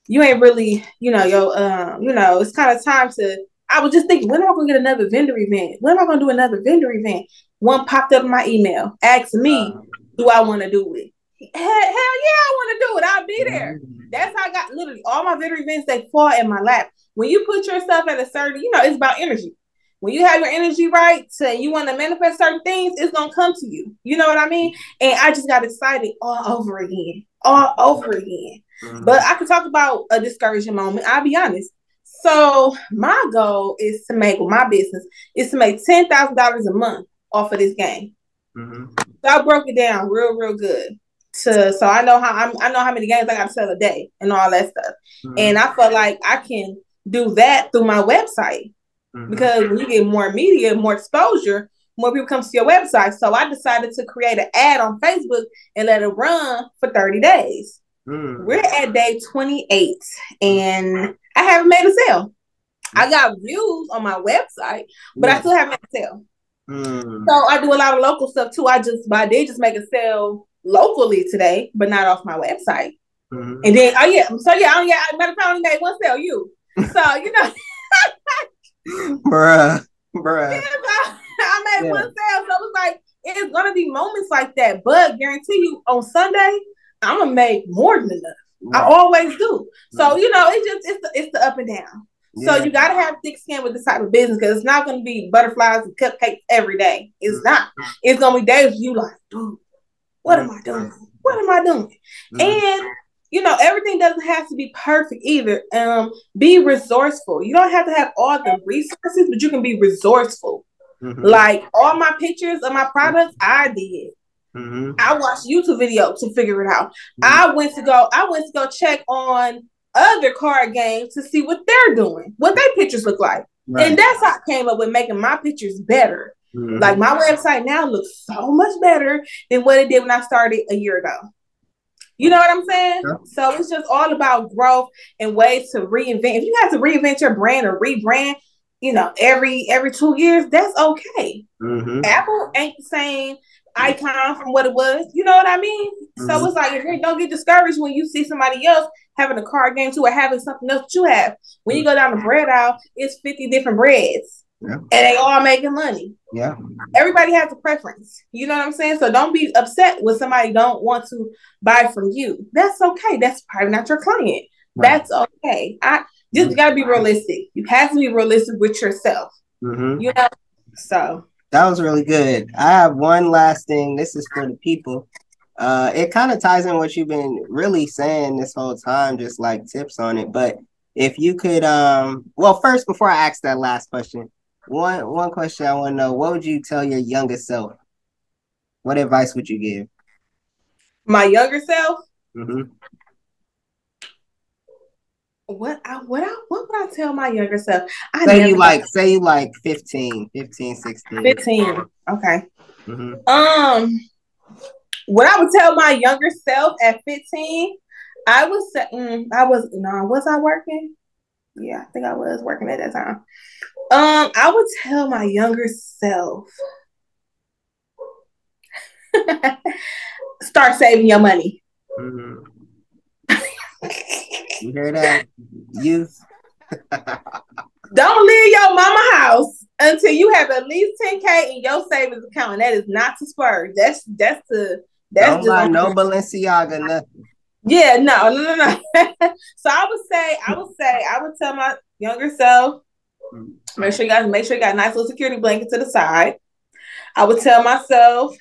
you ain't really, it's kind of time to. I was just thinking, when am I going to get another vendor event? When am I going to do another vendor event? One popped up in my email, asked me, do I want to do it? Hell yeah, I want to do it. I'll be there. That's how I got literally all my vendor events. They fall in my lap. When you put yourself at a certain, it's about energy. When you have your energy right, so you want to manifest certain things, it's going to come to you. You know what I mean? And I just got excited all over again. But I could talk about a discouraging moment. I'll be honest. So my goal is to make, with my business, is to make $10,000 a month off of this game. So I broke it down real good. So I know how many games I got to sell a day and all that stuff. And I felt like I can do that through my website because when you get more media, more exposure, more people come to your website. So I decided to create an ad on Facebook and let it run for 30 days. We're at day 28 and I haven't made a sale. I got views on my website, but I still haven't made a sale. So I do a lot of local stuff too. I did just make a sale locally today, but not off my website. And then matter of fact, I only made one sale. So you know,
bruh.
Yeah, I made one sale, so it's like it's gonna be moments like that. But guarantee you, on Sunday, I'm gonna make more than enough. Right. I always do. So you know, it's the up and down. So you gotta have thick skin with this type of business because it's not gonna be butterflies and cupcakes every day. It's not. It's gonna be days you like, dude, what am I doing? What am I doing? And you know, everything doesn't have to be perfect either. Be resourceful. You don't have to have all the resources, but you can be resourceful. Like all my pictures of my products, I did. I watched YouTube videos to figure it out. I went to go check on other card games to see what they're doing, what their pictures look like. Right. And that's how I came up with making my pictures better. Like my website now looks so much better than what it did when I started a year ago. You know what I'm saying? Yeah. So it's just all about growth and ways to reinvent. If you have to reinvent your brand or rebrand, you know, every 2 years, that's okay. Apple ain't the same icon from what it was. You know what I mean? So it's like, don't get discouraged when you see somebody else having a card game too or having something else that you have. When you go down the bread aisle, it's 50 different breads. Yeah. And they all making money. Yeah. Everybody has a preference. You know what I'm saying? So don't be upset when somebody don't want to buy from you. That's okay. That's probably not your client. Right. That's okay. You gotta be realistic. You have to be realistic with yourself. You know? So
that was really good. I have one last thing. This is for the people. It kind of ties in what you've been really saying this whole time, just like tips on it. But if you could well, first, before I ask that last question, one question I want to know, what would you tell your younger self? What advice would you give?
My younger self? What would I tell my younger self?
Say you like 15, 16.
15. Okay. What I would tell my younger self at 15, I would say was I working? Yeah, I think I was working at that time. I would tell my younger self, start saving your money.
You hear that? Youth.
Don't leave your mama house until you have at least 10K in your savings account. And that is not to splurge. That's
don't buy no Balenciaga, nothing.
Yeah, no. So I would tell my younger self, make sure you got a nice little security blanket to the side. I would tell myself,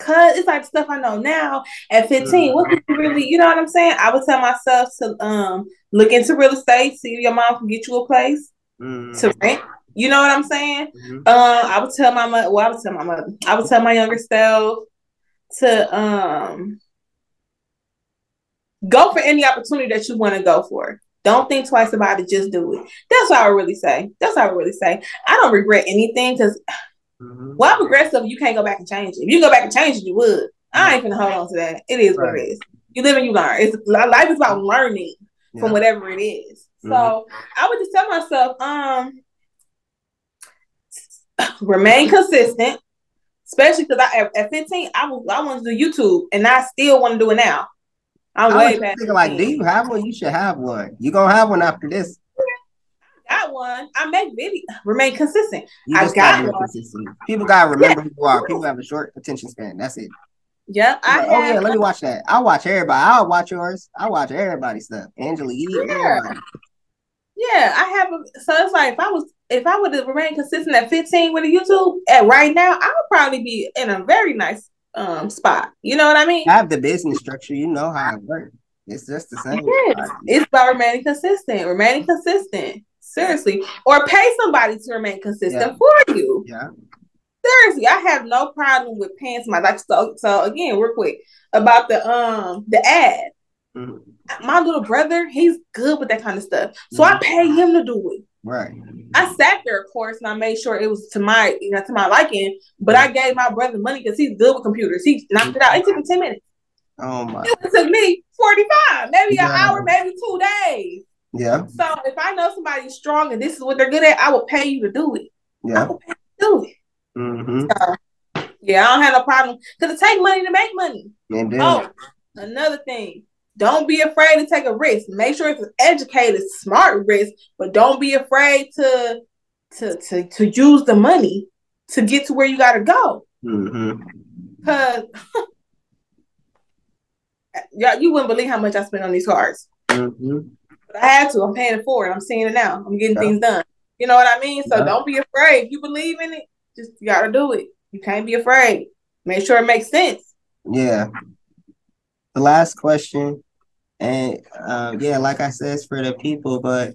cause it's like stuff I know now at 15. What do you really, you know what I'm saying? I would tell myself to look into real estate, see if your mom can get you a place to rent. You know what I'm saying? I would tell my mother. Well, I would tell my younger self to go for any opportunity that you want to go for. Don't think twice about it. Just do it. That's what I would really say. I don't regret anything because well, I'm aggressive. You can't go back and change it. If you go back and change it, you would. I ain't gonna hold on to that. It is what it is. You live and you learn. Life is about learning from whatever it is. So I would just tell myself, remain consistent, especially because at 15, I wanted to do YouTube, and I still want to do it now. I'm way past.
Like, do you have one? You should have one. You gonna have one after this.
Got one. I make video. Remain consistent.
I got one. People gotta remember who you are. People have a short attention span. That's it.
Yep.
Let me watch that. I'll watch everybody. I'll watch yours. I'll watch everybody's stuff. Angela Yee.
Yeah, I have. So it's like if I would have remained consistent at 15 with a YouTube at right now, I would probably be in a very nice spot. You know what I mean?
I have the business structure. You know how it works. It's just the same.
It's about remaining consistent. Seriously. Or pay somebody to remain consistent for you.
Yeah.
Seriously, I have no problem with paying somebody. Like so again, real quick about the ad. Mm-hmm. My little brother, he's good with that kind of stuff. So I paid him to do it.
Right.
I sat there, of course, and I made sure it was to my liking. But I gave my brother money because he's good with computers. He knocked it out. It took him 10 minutes.
Oh my!
It took me 45, maybe an hour, maybe 2 days.
Yeah.
So if I know somebody's strong and this is what they're good at, I will pay you to do it.
Yeah.
I will pay you to do it.
Mm-hmm.
So, yeah, I don't have no problem because it takes money to make money.
Indeed.
Oh, another thing. Don't be afraid to take a risk. Make sure it's an educated, smart risk, but don't be afraid to use the money to get to where you got to go. Because yeah, you wouldn't believe how much I spent on these cars. But I had to. I'm paying it forward. I'm seeing it now. I'm getting things done. You know what I mean? So don't be afraid. If you believe in it, just you got to do it. You can't be afraid. Make sure it makes sense. Yeah.
The last question, and like I said, it's for the people, but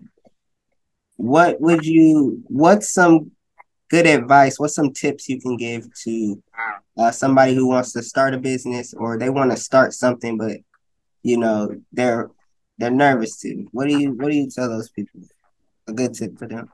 what's some good advice, what's some tips you can give to somebody who wants to start a business or they want to start something, but they're nervous to? What do you tell those people? A good tip for them?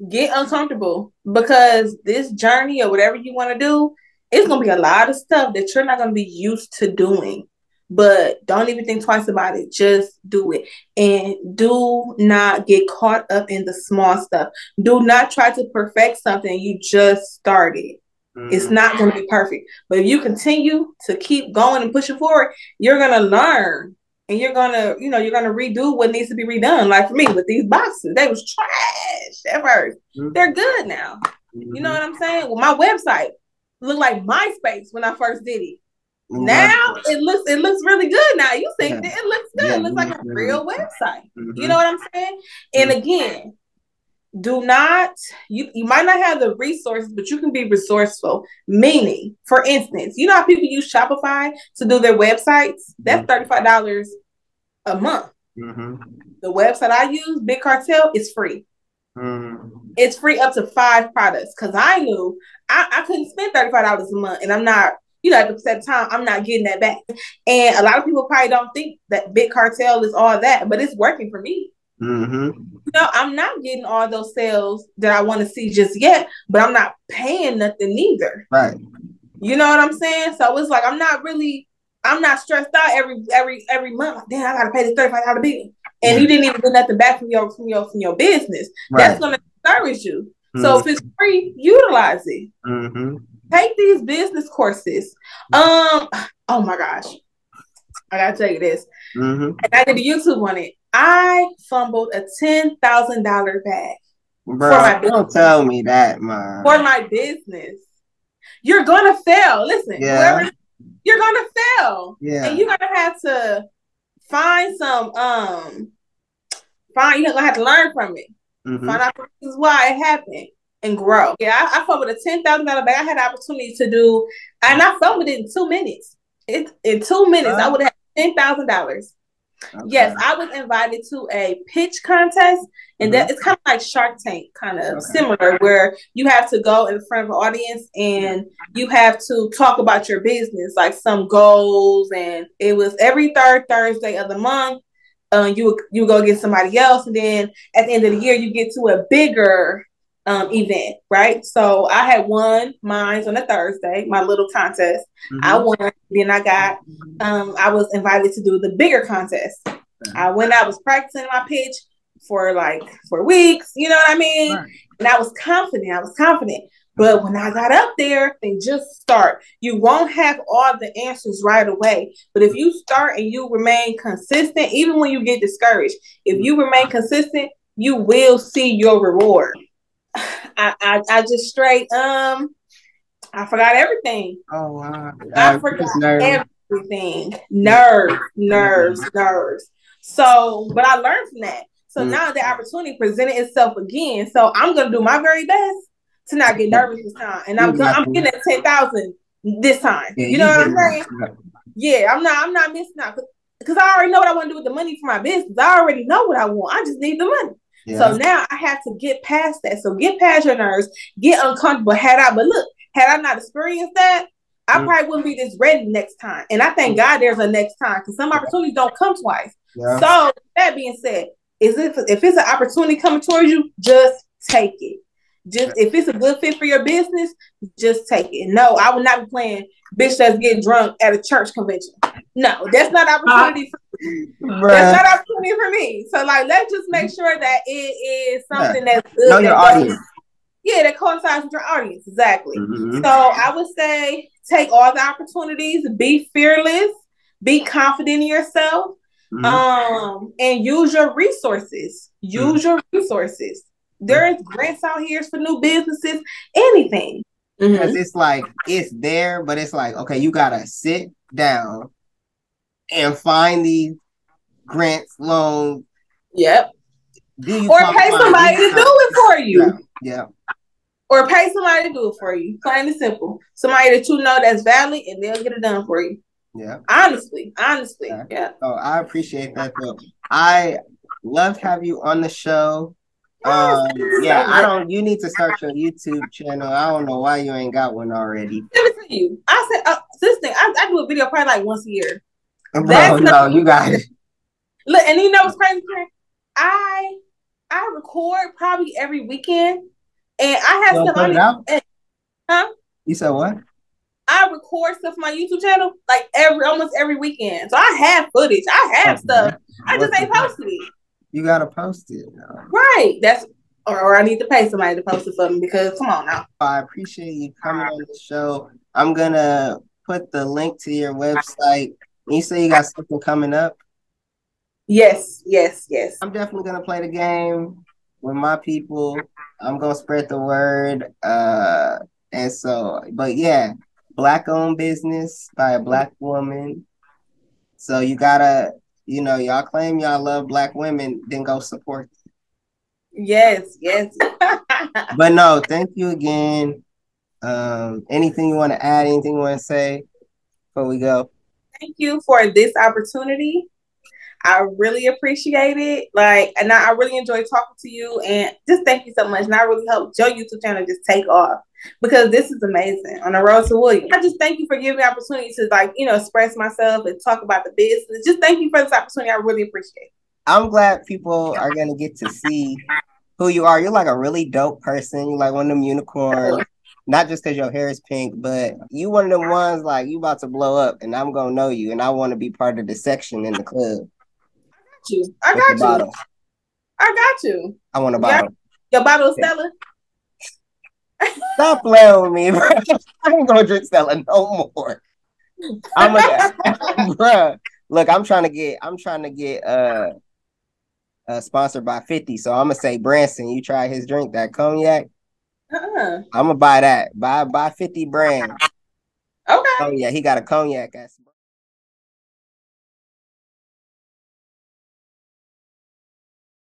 Get uncomfortable, because this journey or whatever you want to do, it's going to be a lot of stuff that you're not going to be used to doing. But don't even think twice about it. Just do it. And do not get caught up in the small stuff. Do not try to perfect something you just started. It's not going to be perfect. But if you continue to keep going and pushing forward, you're going to learn. And you're going to, you're going to redo what needs to be redone. Like for me, with these boxes, they was trash at first. They're good now. You know what I'm saying? Well, my website looked like MySpace when I first did it. Now it looks really good. Now you think that it looks good. It looks like a real website. You know what I'm saying? And again, do not, you might not have the resources, but you can be resourceful. Meaning, for instance, you know how people use Shopify to do their websites? That's $35 a month. The website I use, Big Cartel, is free. It's free up to 5 products, because I knew I couldn't spend $35 a month, and I'm not, at the time, I'm not getting that back. And a lot of people probably don't think that Big Cartel is all that, but it's working for me. I'm not getting all those sales that I want to see just yet, but I'm not paying nothing either.
Right.
You know what I'm saying? So it's like I'm not stressed out every month. Like, damn, I gotta pay this $35 bill, and you didn't even get nothing back from your business. Right. That's gonna discourage you. So if it's free, utilize it. Take these business courses. Oh my gosh, I gotta tell you this. And I did a YouTube on it. I fumbled a $10,000 bag.
Bro, for my business. Don't tell me that, man.
For my business. You're gonna fail. Listen, whoever, you're gonna fail. Yeah. And you're gonna have to find some you're gonna have to learn from it. Find out the reasons why it happened and grow. Yeah, I fumbled a $10,000 bag. I had the opportunity to do, and I fumbled it in 2 minutes. In 2 minutes, I would have had $10,000. Okay. Yes, I was invited to a pitch contest, and that it's kind of like Shark Tank, kind of similar, where you have to go in front of an audience and you have to talk about your business, like some goals. And it was every third Thursday of the month. You go get somebody else, and then at the end of the year, you get to a bigger event, right? So I had won mine on a Thursday, my little contest. I won. Then I got, I was invited to do the bigger contest. I was practicing my pitch for weeks, you know what I mean? Right. And I was confident. But when I got up there, they just start. You won't have all the answers right away. But if you start and you remain consistent, even when you get discouraged, if you remain consistent, you will see your reward. I just straight I forgot everything. Oh wow! I forgot everything. Nerves. So, but I learned from that. So now the opportunity presented itself again. So I'm gonna do my very best to not get nervous this time, and I'm getting at 10,000 this time. Yeah, you know what I'm saying? Yeah, I'm not missing out. because I already know what I want to do with the money for my business. I already know what I want. I just need the money. Yeah. So now I have to get past that. So get past your nerves, get uncomfortable. But look, had I not experienced that, I probably wouldn't be this ready next time. And I thank God there's a next time, because some opportunities don't come twice. Yeah. So that being said, if it's an opportunity coming towards you, just take it. Just if it's a good fit for your business, just take it. No, I would not be playing bitch that's getting drunk at a church convention. No, that's not opportunity for me. That's not opportunity for me. So like, let's just make sure that it is something that's good.
Know your audience.
Yeah, that coincides with your audience. Exactly. Mm-hmm. So I would say take all the opportunities, be fearless, be confident in yourself, and use your resources. Use your resources. There's grants out here for new businesses, anything.
Because it's like, it's there, but it's like, okay, you gotta sit down and find these grants, loans.
Yep. Or pay somebody to do it for you.
Yeah.
Or pay somebody to do it for you. Plain and simple. Somebody that you know that's valid, and they'll get it done for you.
Yeah.
Honestly. Yeah.
Oh, I appreciate that though. I love to have you on the show. You need to start your YouTube channel. I don't know why you ain't got one already.
Let me tell you. I said this thing, I do a video probably like once a year.
No, you got it.
Look, and you know what's crazy? I record probably every weekend, and I have stuff. Huh?
You said what?
I record stuff on my YouTube channel like almost every weekend. So I have footage. I have stuff. I just ain't posted it.
You gotta post it.
Right. Or I need to pay somebody to post it for me, because come on now.
I appreciate you coming on the show. I'm gonna put the link to your website. You say you got something coming up?
Yes.
I'm definitely gonna play the game with my people. I'm gonna spread the word. And so, but yeah, Black-owned business by a Black woman. So you gotta, y'all claim y'all love Black women, then go support them.
Yes.
But no, thank you again. Anything you want to add? Anything you want to say before we go?
Thank you for this opportunity. I really appreciate it. And I really enjoy talking to you, and just thank you so much. And I really hope your YouTube channel just take off, because this is amazing on the road to William. I just thank you for giving me the opportunity to express myself and talk about the business. Just thank you for this opportunity. I really appreciate it.
I'm glad people are going to get to see who you are. You're like a really dope person. You're like one of them unicorns. Not just because your hair is pink, but you one of them ones like you about to blow up, and I'm going to know you, and I want to be part of the section in the club.
I got you.
I want a bottle.
Your bottle of Stella?
Stop playing with me, bro. I ain't gonna drink Stella no more. Bruh. Look, I'm trying to get sponsored by 50. So I'm gonna say, Branson, you try his drink, that cognac. I'm gonna buy that. Buy 50 brands.
Okay.
Oh yeah, he got a cognac.